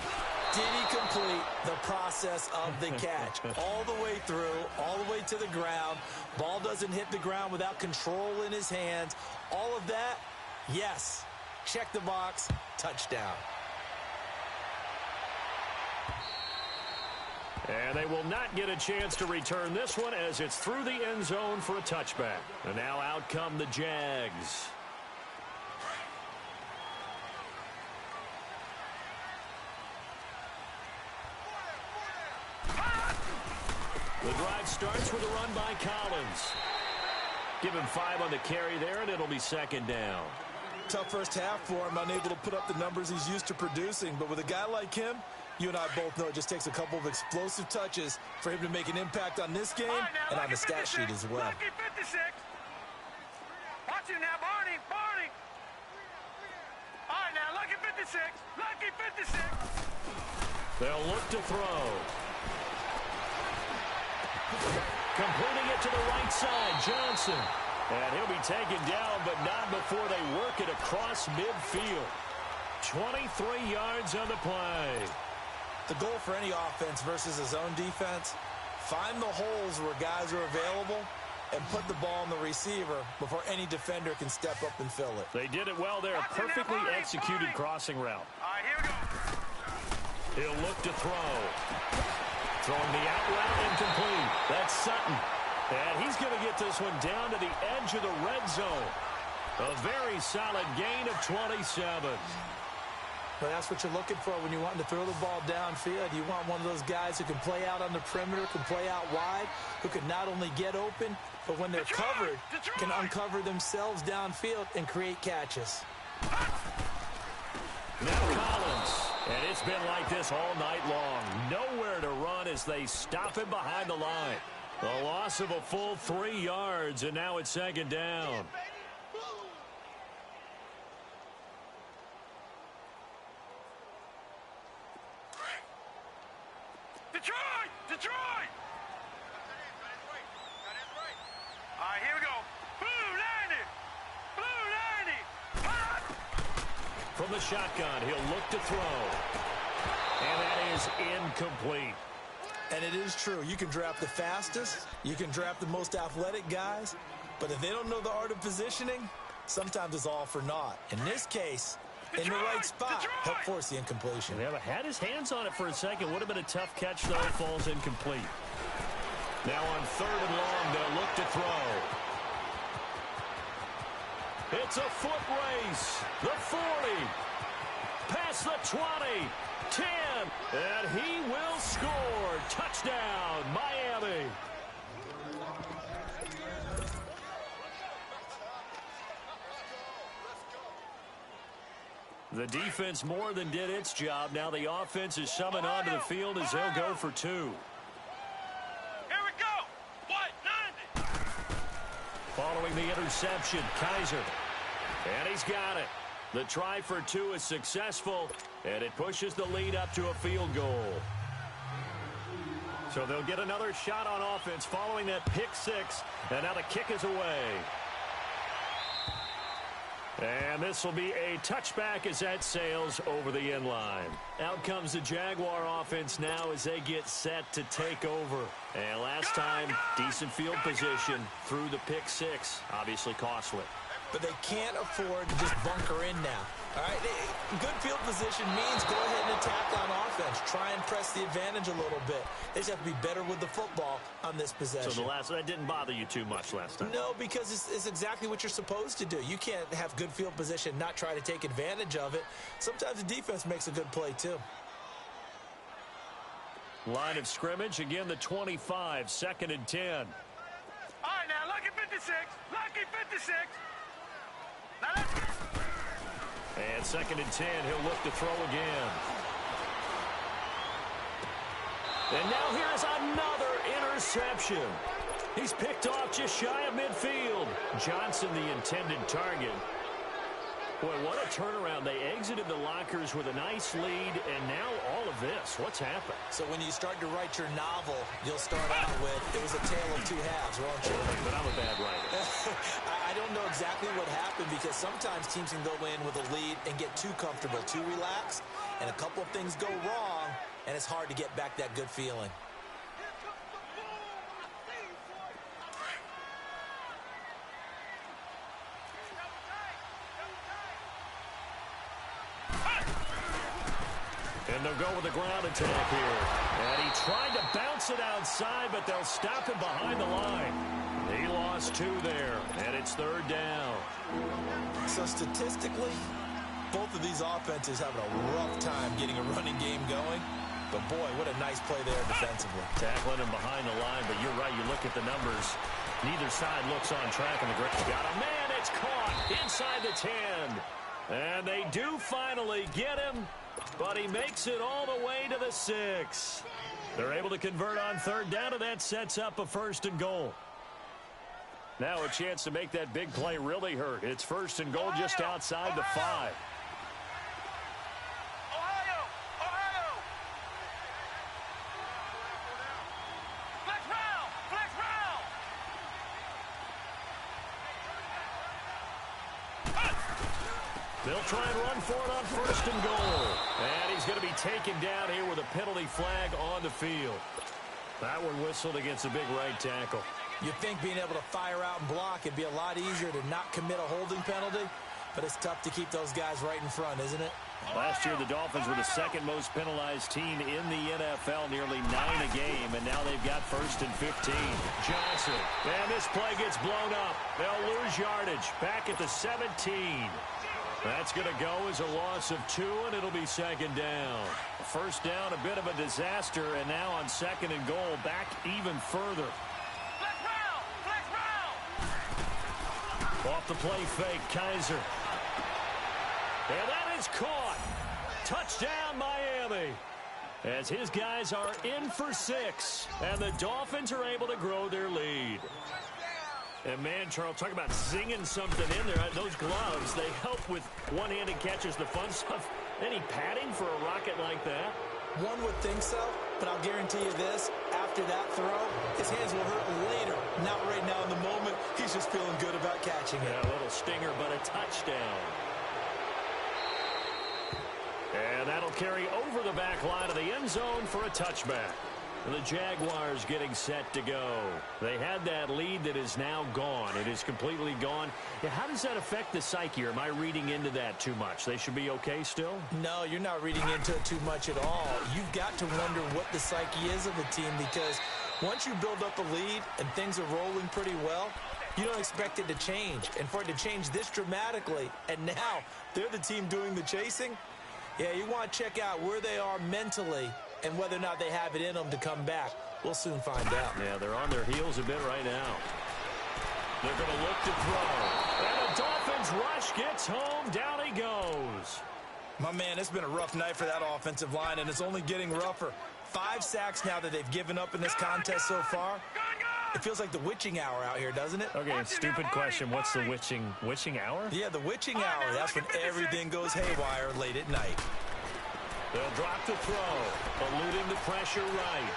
Did he complete the process of the catch? All the way through, all the way to the ground. Ball doesn't hit the ground without control in his hands. All of that, yes. Check the box, touchdown. And they will not get a chance to return this one as it's through the end zone for a touchback. And now out come the Jags. The drive starts with a run by Collins. Give him 5 on the carry there, and it'll be 2nd down. Tough first half for him, unable to put up the numbers he's used to producing. But with a guy like him, you and I both know it just takes a couple of explosive touches for him to make an impact on this game and on the stat sheet as well. Lucky 56. Watch it now, Barney. Barney. All right, now, lucky 56. Lucky 56. They'll look to throw. Completing it to the right side, Johnson. And he'll be taken down, but not before they work it across midfield. 23 yards on the play. The goal for any offense versus a zone defense, find the holes where guys are available and put the ball on the receiver before any defender can step up and fill it. They did it well there. Perfectly executed crossing route. All right, here we go. He'll look to throw. Throwing the out route incomplete. That's Sutton. And he's going to get this one down to the edge of the red zone. A very solid gain of 27. But that's what you're looking for when you're wanting to throw the ball downfield. You want one of those guys who can play out on the perimeter, can play out wide, who can not only get open, but when they're covered, can uncover themselves downfield and create catches. Now Collins. And it's been like this all night long. Nowhere to run as they stop him behind the line. A loss of a full 3 yards, and now it's 2nd down. Detroit! Detroit! All right, here we go. Blue 90! Blue 90! Hot! From the shotgun, he'll look to throw. And that is incomplete. And it is true. You can draft the fastest. You can draft the most athletic guys. But if they don't know the art of positioning, sometimes it's all for naught. In this case, in the right spot, help force the incompletion. Yeah, but had his hands on it for a second. Would have been a tough catch, though. Falls incomplete. Now on 3rd and long, they'll look to throw. It's a foot race. The 40. Past the 20. 10. And he will score. Touchdown, Miami. The defense more than did its job. Now the offense is summoned onto the field as they'll go for 2. Here we go. What? 90. Following the interception, Kaiser. And he's got it. The try for two is successful, and it pushes the lead up to a field goal. So they'll get another shot on offense following that pick six, and now the kick is away. And this will be a touchback as that sails over the end line. Out comes the Jaguar offense now as they get set to take over. And last time, decent field position through the pick six. Obviously costly. But they can't afford to just bunker in now. All right, good field position means go ahead and attack on offense. Try and press the advantage a little bit. They just have to be better with the football on this possession. So that didn't bother you too much last time? No, because it's exactly what you're supposed to do. You can't have good field position, not try to take advantage of it. Sometimes the defense makes a good play too. Line of scrimmage, again the 25, 2nd and 10. All right, now, lucky 56. Lucky 56. Now let's go. And 2nd and 10, he'll look to throw again. And now here's another interception. He's picked off just shy of midfield. Johnson, the intended target. Boy, what a turnaround. They exited the lockers with a nice lead, and now all of this. What's happened? So when you start to write your novel, you'll start out with, it was a tale of two halves, won't you? But I'm a bad writer. I don't know exactly what happened because sometimes teams can go in with a lead and get too comfortable, too relaxed, and a couple of things go wrong, and it's hard to get back that good feeling. And they'll go with a ground attack here. And he tried to bounce it outside, but they'll stop him behind the line. He lost 2 there, and it's 3rd down. So statistically, both of these offenses having a rough time getting a running game going. But boy, what a nice play there defensively. Tackling him behind the line, but you're right. You look at the numbers. Neither side looks on track in the grip. Got a man. It's caught inside the 10. And they do finally get him, but he makes it all the way to the 6. They're able to convert on 3rd down, and that sets up a 1st and goal. Now a chance to make that big play really hurt. It's 1st and goal just outside the 5. They'll try and run for it on 1st and goal. And he's going to be taken down here with a penalty flag on the field. That one whistled against a big right tackle. You'd think being able to fire out and block, it'd be a lot easier to not commit a holding penalty, but it's tough to keep those guys right in front, isn't it? Last year, the Dolphins were the 2nd most penalized team in the NFL, nearly 9 a game, and now they've got 1st and 15. Johnson, and this play gets blown up. They'll lose yardage back at the 17. That's going to go as a loss of 2, and it'll be 2nd down. 1st down, a bit of a disaster, and now on 2nd and goal, back even further. Off the play fake, Kaiser. And that is caught. Touchdown, Miami. As his guys are in for 6, and the Dolphins are able to grow their lead. And man, Charles, talk about zinging something in there. Those gloves, they help with one-handed catches, the fun stuff. Any padding for a rocket like that? One would think so, but I'll guarantee you this. After that throw, his hands will hurt later. Not right now in the moment. He's just feeling good about catching it. Yeah, a little stinger, but a touchdown. And that'll carry over the back line of the end zone for a touchback. And the Jaguars getting set to go. They had that lead that is now gone. It is completely gone. Yeah, how does that affect the psyche? Or am I reading into that too much? They should be okay still? No, you're not reading into it too much at all. You've got to wonder what the psyche is of the team, because once you build up a lead and things are rolling pretty well, you don't expect it to change. And for it to change this dramatically, and now they're the team doing the chasing, yeah, you want to check out where they are mentally and whether or not they have it in them to come back. We'll soon find out. Yeah, they're on their heels a bit right now. They're going to look to throw. And the Dolphins rush gets home. Down he goes. My man, it's been a rough night for that offensive line, and it's only getting rougher. 5 sacks now that they've given up in this contest so far. It feels like the witching hour out here, doesn't it? Okay, stupid question. What's the witching hour? Yeah, the witching hour. That's when everything goes haywire late at night. They'll drop the throw, eluding the pressure right.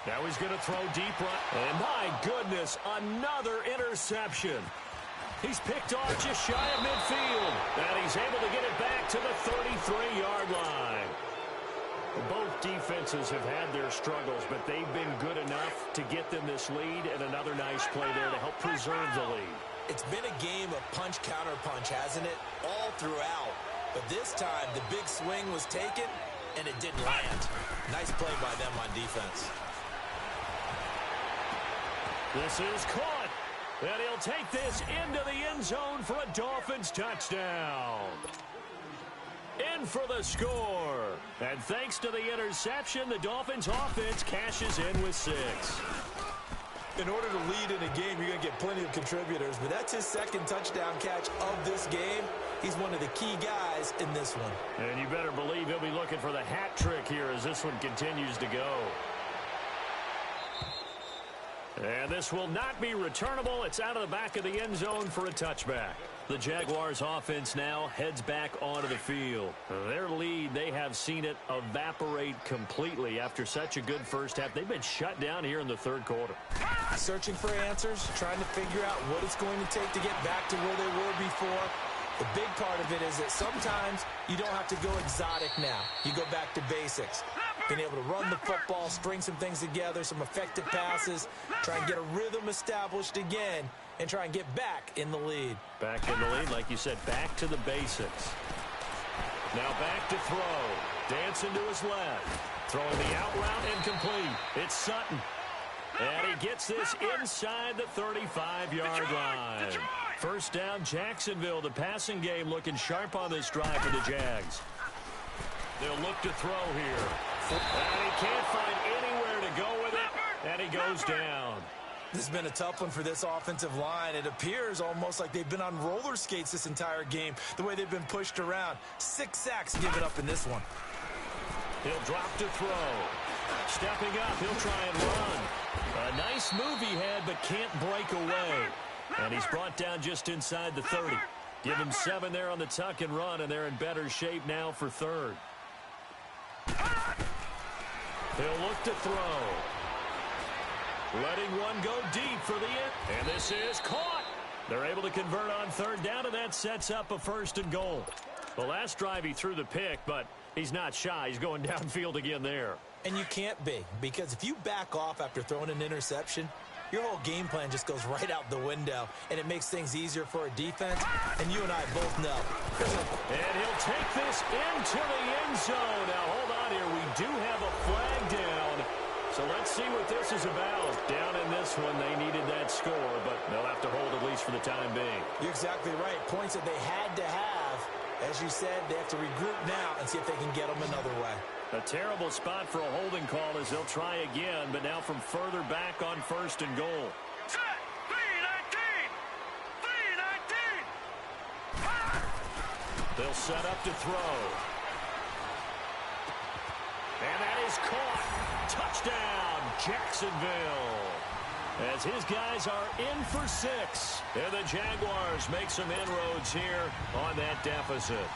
Now he's going to throw deep right. And my goodness, another interception. He's picked off just shy of midfield. And he's able to get it back to the 33-yard line. Both defenses have had their struggles, but they've been good enough to get them this lead, and another nice play there to help preserve the lead. It's been a game of punch-counter-punch, hasn't it? All throughout. But this time, the big swing was taken, and it didn't land. Nice play by them on defense. This is caught, and he'll take this into the end zone for a Dolphins touchdown. In for the score. And thanks to the interception, the Dolphins offense cashes in with 6. In order to lead in a game, you're going to get plenty of contributors, but that's his second touchdown catch of this game. He's one of the key guys in this one. And you better believe he'll be looking for the hat trick here as this one continues to go. And this will not be returnable. It's out of the back of the end zone for a touchback. The Jaguars offense now heads back onto the field. Their lead, they have seen it evaporate completely after such a good first half. They've been shut down here in the third quarter. Searching for answers, trying to figure out what it's going to take to get back to where they were before. The big part of it is that sometimes you don't have to go exotic now. You go back to basics. Being able to run the football, string some things together, some effective passes, try and get a rhythm established again, and try and get back in the lead. Back in the lead, like you said, back to the basics. Now back to throw. Dancing to his left. Throwing the out route incomplete. It's Sutton. And he gets this inside the 35-yard line. First down, Jacksonville. The passing game looking sharp on this drive for the Jags. They'll look to throw here. And he can't find anywhere to go with it. And he goes down. This has been a tough one for this offensive line. It appears almost like they've been on roller skates this entire game, the way they've been pushed around. 6 sacks given up in this one. He'll drop to throw. Stepping up, he'll try and run. A nice move he had, but can't break away. And he's brought down just inside the 30. Give him 7 there on the tuck and run, and they're in better shape now for third. He'll look to throw. Letting one go deep for the end. And this is caught. They're able to convert on third down, and that sets up a 1st and goal. The last drive he threw the pick, but he's not shy. He's going downfield again there. And you can't be, because if you back off after throwing an interception, your whole game plan just goes right out the window, and it makes things easier for a defense, and you and I both know. And he'll take this into the end zone. Now, hold on here. We do have a flag down. So let's see what this is about. Down in this one, they needed that score, but they'll have to hold at least for the time being. You're exactly right. Points that they had to have. As you said, they have to regroup now and see if they can get them another way. A terrible spot for a holding call as they'll try again, but now from further back on 1st and goal. Set! 3-19! They'll set up to throw. And that is caught. Touchdown, Jacksonville. As his guys are in for 6. And the Jaguars make some inroads here on that deficit.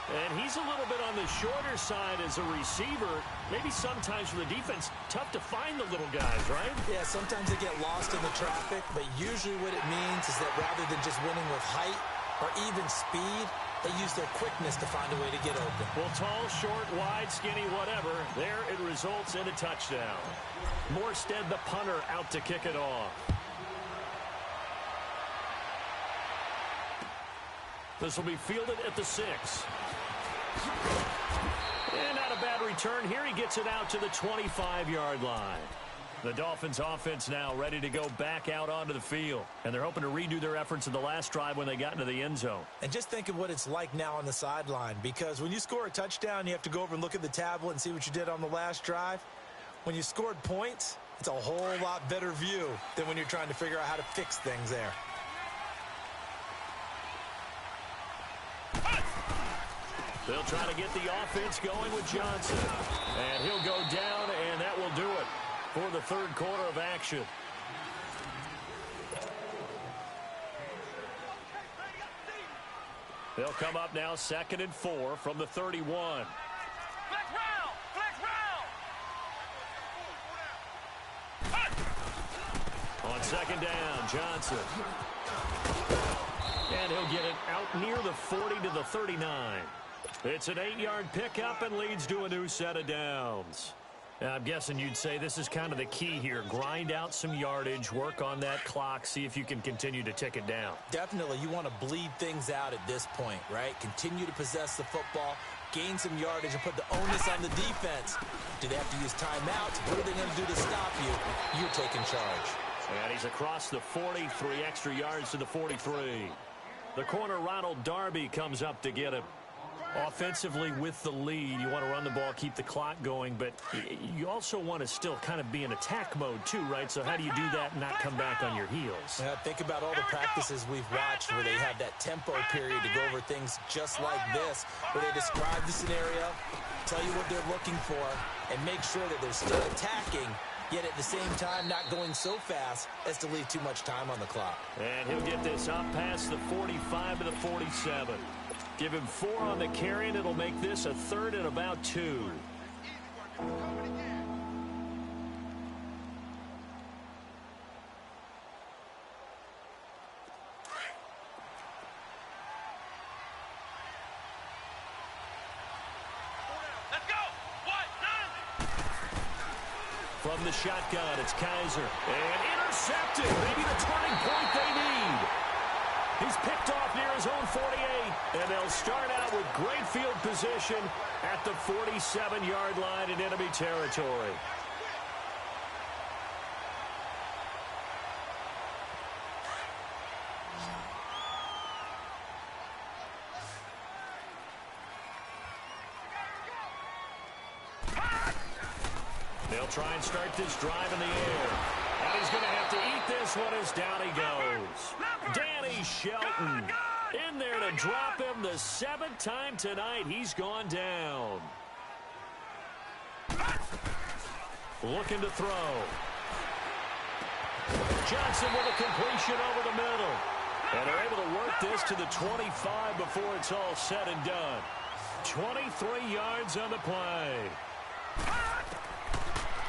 And he's a little bit on the shorter side as a receiver. Maybe sometimes for the defense, tough to find the little guys, right? Yeah, sometimes they get lost in the traffic, but usually what it means is that rather than just winning with height or even speed, they use their quickness to find a way to get open. Well, tall, short, wide, skinny, whatever, there it results in a touchdown. Morstead, the punter, out to kick it off. This will be fielded at the 6. And not a bad return here. He gets it out to the 25-yard line. The Dolphins offense now ready to go back out onto the field. And they're hoping to redo their efforts in the last drive when they got into the end zone. And just think of what it's like now on the sideline. Because when you score a touchdown, you have to go over and look at the tablet and see what you did on the last drive. When you scored points, it's a whole lot better view than when you're trying to figure out how to fix things there. They'll try to get the offense going with Johnson. And he'll go down, and that will do it. for the third quarter of action. They'll come up now 2nd and 4 from the 31. On 2nd down, Johnson. And he'll get it out near the 40 to the 39. It's an 8-yard pickup and leads to a new set of downs. I'm guessing you'd say this is kind of the key here. Grind out some yardage, work on that clock, see if you can continue to tick it down. Definitely. You want to bleed things out at this point, right? Continue to possess the football, gain some yardage, and put the onus on the defense. Do they have to use timeouts? What are they going to do to stop you? You're taking charge. And he's across the 40, 3 extra yards to the 43. The corner, Ronald Darby, comes up to get him. Offensively with the lead, you want to run the ball, keep the clock going, but you also want to still kind of be in attack mode too, right? So how do you do that and not come back on your heels? Think about all the practices we've watched where they have that tempo period to go over things just like this, where they describe the scenario, tell you what they're looking for, and make sure that they're still attacking, yet at the same time not going so fast as to leave too much time on the clock. And he'll get this up past the 45 to the 47. Give him 4 on the carry, and it'll make this a 3rd and about 2. From the shotgun, it's Kaiser. And intercepted. Maybe the turning point they need. He's picked off near his own 48. And they'll start out with great field position at the 47-yard line in enemy territory. They'll try and start this drive in the air. And he's going to have to eat this one as down he goes. Danny Shelton in there to drop him the 7th time tonight. He's gone down. Looking to throw. Johnson with a completion over the middle. And they're able to work this to the 25 before it's all said and done. 23 yards on the play.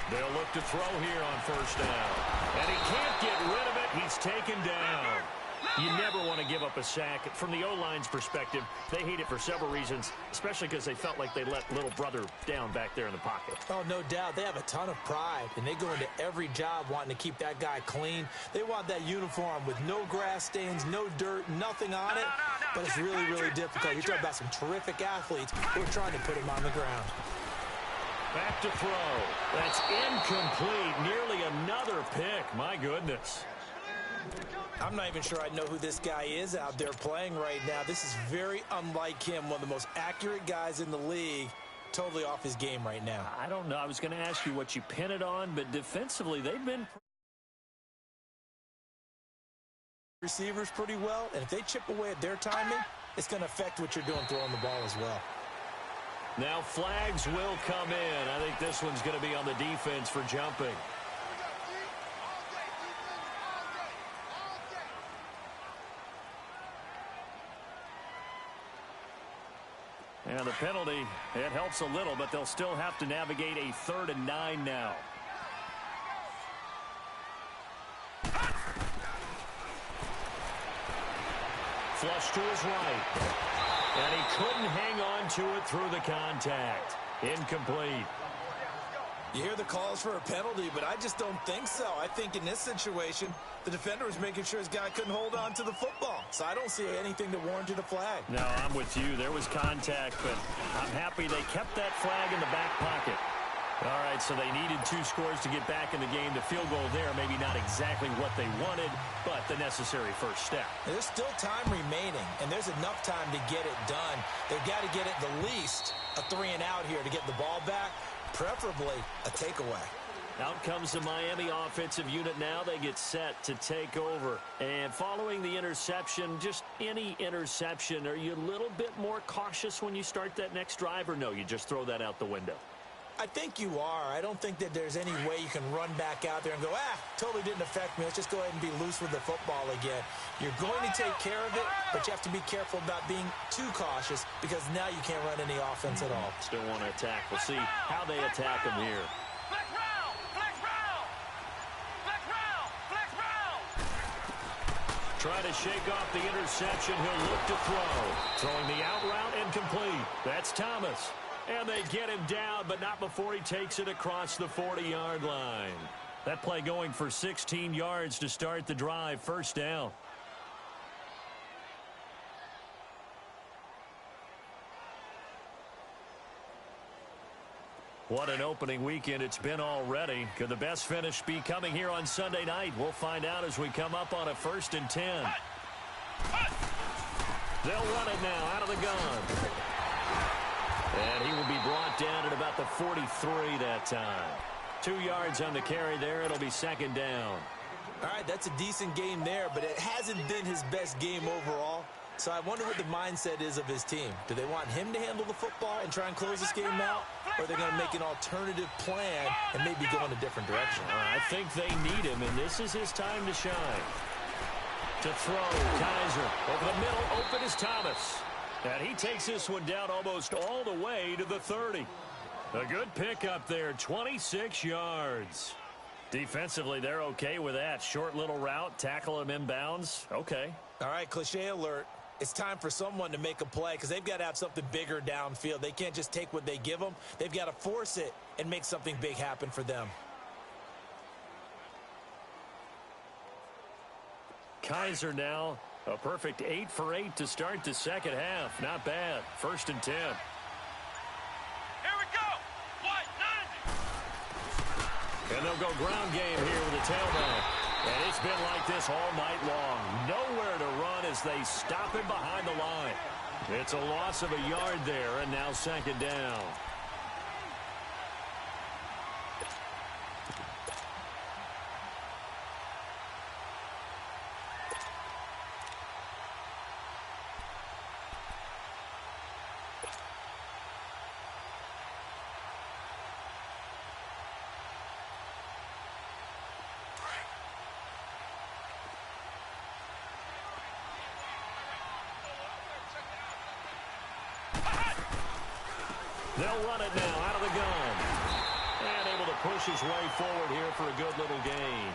They'll look to throw here on 1st down. And he can't get rid of it. He's taken down. You never want to give up a sack. From the O-line's perspective, they hate it for several reasons, especially because they felt like they let little brother down back there in the pocket. Oh, no doubt. They have a ton of pride, and they go into every job wanting to keep that guy clean. They want that uniform with no grass stains, no dirt, nothing on it. But it's really, really difficult. You're talking about some terrific athletes who are trying to put him on the ground. Back to throw. That's incomplete. Nearly another pick. My goodness. I'm not even sure I know who this guy is out there playing right now. This is very unlike him, one of the most accurate guys in the league. Totally off his game right now. I don't know. I was going to ask you what you pin it on, but defensively they've been receivers pretty well, and if they chip away at their timing, it's going to affect what you're doing throwing the ball as well. Now flags will come in. I think this one's going to be on the defense for jumping. And the penalty, it helps a little, but they'll still have to navigate a 3rd and 9 now. Flush to his right. And he couldn't hang on to it through the contact. Incomplete. You hear the calls for a penalty, but I just don't think so. I think in this situation, the defender was making sure his guy couldn't hold on to the football. So I don't see anything that warranted a flag. No, I'm with you. There was contact, but I'm happy they kept that flag in the back pocket. All right, so they needed 2 scores to get back in the game. The field goal there, maybe not exactly what they wanted, but the necessary first step. There's still time remaining, and there's enough time to get it done. They've got to get at the least a 3 and out here to get the ball back, preferably a takeaway. Out comes the Miami offensive unit now. They get set to take over. And following the interception, just any interception, are you a little bit more cautious when you start that next drive, or no, you just throw that out the window? I think you are. I don't think that there's any way you can run back out there and go, totally didn't affect me. Let's just go ahead and be loose with the football again. You're going to take care of it, but you have to be careful about being too cautious because now you can't run any offense at all. Still want to attack. We'll see how they attack him here. Try to shake off the interception. He'll look to throw. Throwing the out route incomplete. That's Thomas. And they get him down, but not before he takes it across the 40-yard line. That play going for 16 yards to start the drive. First down. What an opening weekend it's been already. Could the best finish be coming here on Sunday night? We'll find out as we come up on a 1st and 10. They'll run it now out of the gun. And he will be brought down at about the 43 that time. 2 yards on the carry there. It'll be 2nd down. All right, that's a decent game there, but it hasn't been his best game overall. So I wonder what the mindset is of his team. Do they want him to handle the football and try and close this game out? Or are they going to make an alternative plan and maybe go in a different direction? I think they need him, and this is his time to shine. To throw, Kaiser. Over the middle, open is Thomas. And he takes this one down almost all the way to the 30. A good pickup there, 26 yards. Defensively, they're okay with that. Short little route, tackle him inbounds. Okay. All right, cliche alert. It's time for someone to make a play because they've got to have something bigger downfield. They can't just take what they give them. They've got to force it and make something big happen for them. Kaiser now, a perfect 8 for 8 to start the second half. Not bad. 1st and 10. Here we go. What? 90. And they'll go ground game here with the tailback. And it's been like this all night long. Nowhere to run as they stop him behind the line. It's a loss of a yard there, and now 2nd down. They'll run it now out of the gun. And able to push his way forward here for a good little gain.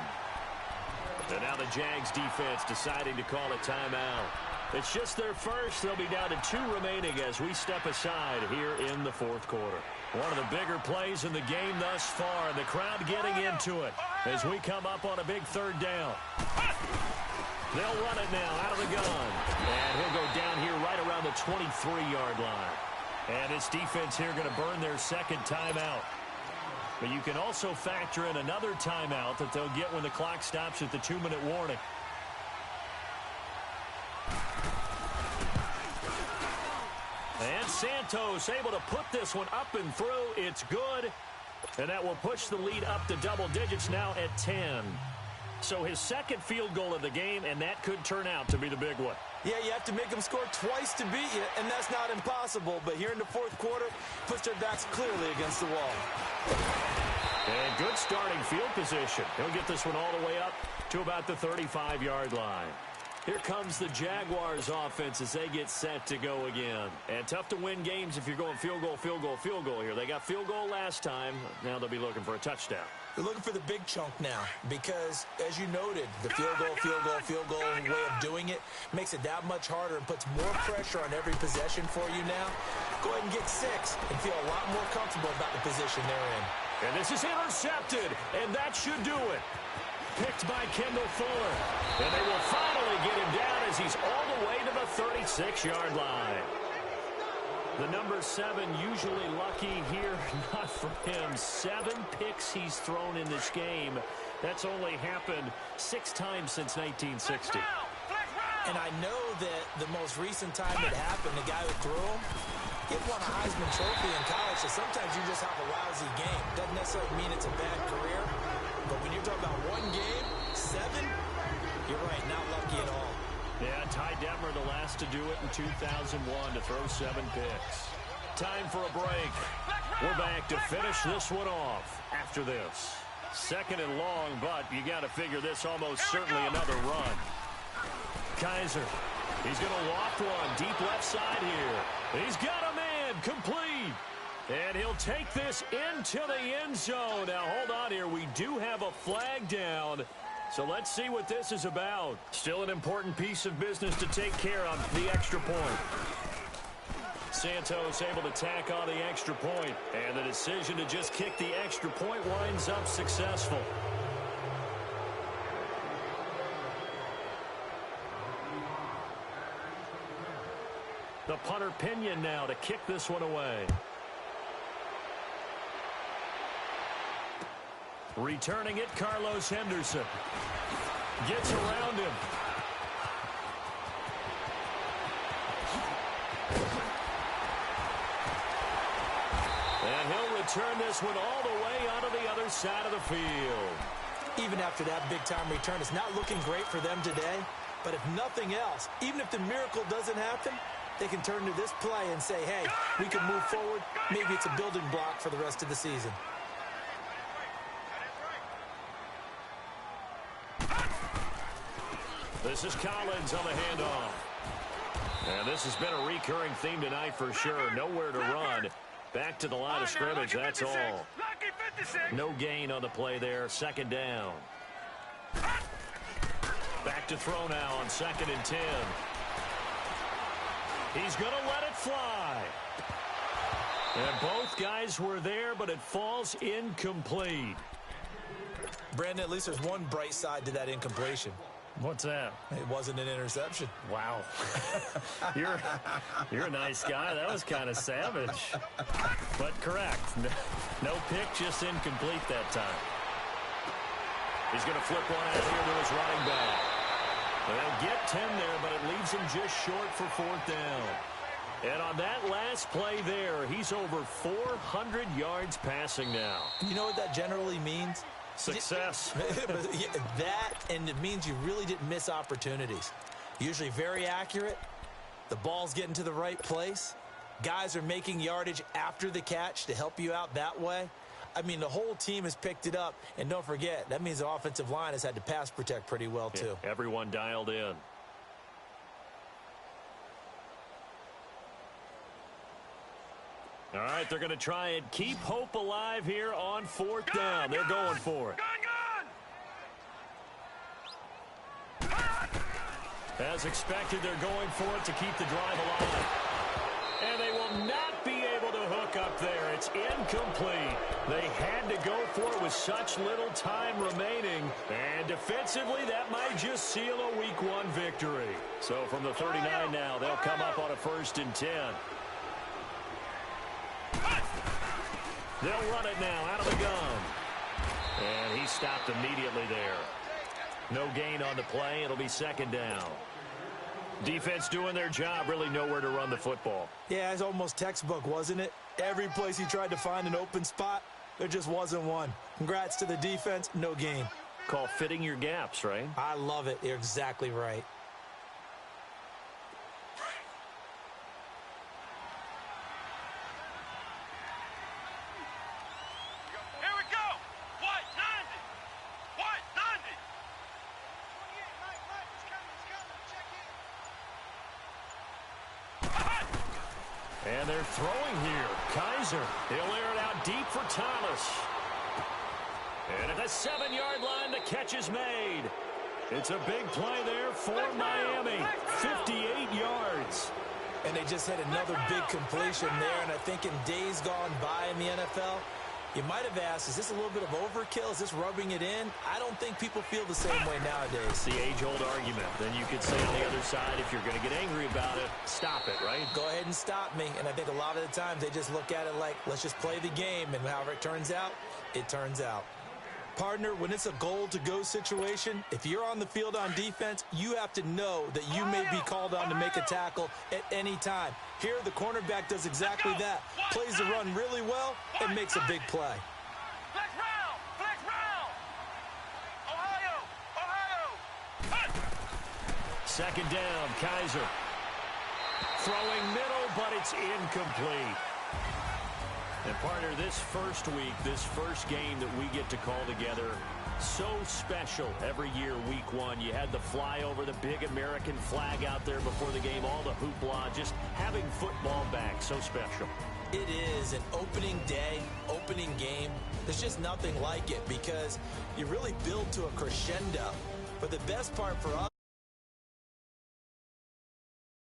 And now the Jags defense deciding to call a timeout. It's just their first. They'll be down to 2 remaining as we step aside here in the 4th quarter. One of the bigger plays in the game thus far. And the crowd getting into it as we come up on a big 3rd down. They'll run it now out of the gun. And he'll go down here right around the 23-yard line. And this defense here going to burn their 2nd timeout. But you can also factor in another timeout that they'll get when the clock stops at the 2-minute warning. And Santos able to put this one up and through. It's good. And that will push the lead up to double digits now at 10. So his 2nd field goal of the game, and that could turn out to be the big one. Yeah, you have to make them score twice to beat you, and that's not impossible. But here in the 4th quarter, puts their backs clearly against the wall. And good starting field position. He'll get this one all the way up to about the 35-yard line. Here comes the Jaguars offense as they get set to go again. And tough to win games if you're going field goal, field goal, field goal here. They got field goal last time. Now they'll be looking for a touchdown. They're looking for the big chunk now because, as you noted, the field goal way of doing it makes it that much harder and puts more pressure on every possession for you now. Go ahead and get 6 and feel a lot more comfortable about the position they're in. And this is intercepted, and that should do it. Picked by Kendall Fuller. And they will finally get him down as he's all the way to the 36-yard line. The number 7 usually lucky here. Not for him. 7 picks he's thrown in this game. That's only happened 6 times since 1960. And I know that the most recent time it happened, the guy who threw him, he won a Heisman Trophy in college, so sometimes you just have a lousy game. Doesn't necessarily mean it's a bad career. But when you're talking about 1 game, 7, you're right, not lucky at all. Yeah, Ty Detmer the last to do it in 2001 to throw 7 picks. Time for a break. We're back to finish this one off after this. Second and long, but you got to figure this almost certainly another run. Kaiser, he's going to loft one deep left side here. He's got a man complete. And he'll take this into the end zone. Now, hold on here. We do have a flag down. So let's see what this is about. Still an important piece of business to take care of, the extra point. Santos able to tack on the extra point, and the decision to just kick the extra point winds up successful. The punter Pinion now to kick this one away. Returning it, Carlos Henderson. Gets around him. And he'll return this one all the way onto the other side of the field. Even after that big-time return, it's not looking great for them today. But if nothing else, even if the miracle doesn't happen, they can turn to this play and say, hey, we can move forward. Maybe it's a building block for the rest of the season. This is Collins on the handoff. And this has been a recurring theme tonight for sure. Nowhere to run. Back to the line of scrimmage, that's all. No gain on the play there. Second down. Back to throw now on 2nd and 10. He's going to let it fly. And both guys were there, but it falls incomplete. Brandon, at least there's one bright side to that incompletion. What's that? It wasn't an interception. Wow. You're a nice guy. That was kind of savage. But correct. No pick, just incomplete that time. He's going to flip one out here to his running back. They'll get 10 there, but it leaves him just short for 4th down. And on that last play there, he's over 400 yards passing now. You know what that generally means? Success. That, and it means you really didn't miss opportunities. Usually very accurate. The ball's getting to the right place. Guys are making yardage after the catch to help you out that way. I mean, the whole team has picked it up. And don't forget, that means the offensive line has had to pass protect pretty well, too. Yeah, everyone dialed in. All right, they're going to try and keep hope alive here on 4th down. They're going for it. As expected, they're going for it to keep the drive alive. And they will not be able to hook up there. It's incomplete. They had to go for it with such little time remaining. And defensively, that might just seal a Week 1 victory. So from the 39 now, they'll come up on a 1st and 10. They'll run it now out of the gun. And he stopped immediately there. No gain on the play. It'll be 2nd down. Defense doing their job, really nowhere to run the football. Yeah, it's almost textbook, wasn't it? Every place he tried to find an open spot, there just wasn't one. Congrats to the defense, no gain. Call fitting your gaps, right? I love it. You're exactly right. And they're throwing here. Kaiser, he'll air it out deep for Thomas. And at the 7-yard line, the catch is made. It's a big play there for Miami. 58 yards. And they just had another big completion there. And I think in days gone by in the NFL, you might have asked, is this a little bit of overkill? Is this rubbing it in? I don't think people feel the same way nowadays. It's the age-old argument. Then you could say on the other side, if you're going to get angry about it, stop it, right? Go ahead and stop me. And I think a lot of the times they just look at it like, let's just play the game. And however it turns out, it turns out. Partner, when it's a goal-to-go situation, if you're on the field on defense, you have to know that you may be called on to make a tackle at any time. Here, the cornerback does exactly that. Plays the run really well and makes a big play. Flex round! Ohio! 2nd down, Kaiser. Throwing middle, but it's incomplete. And partner, this first week, this first game that we get to call together, so special every year, week one. You had the flyover, the big American flag out there before the game, all the hoopla, just having football back, so special. It is an opening day, opening game. There's just nothing like it because you really build to a crescendo. But the best part for us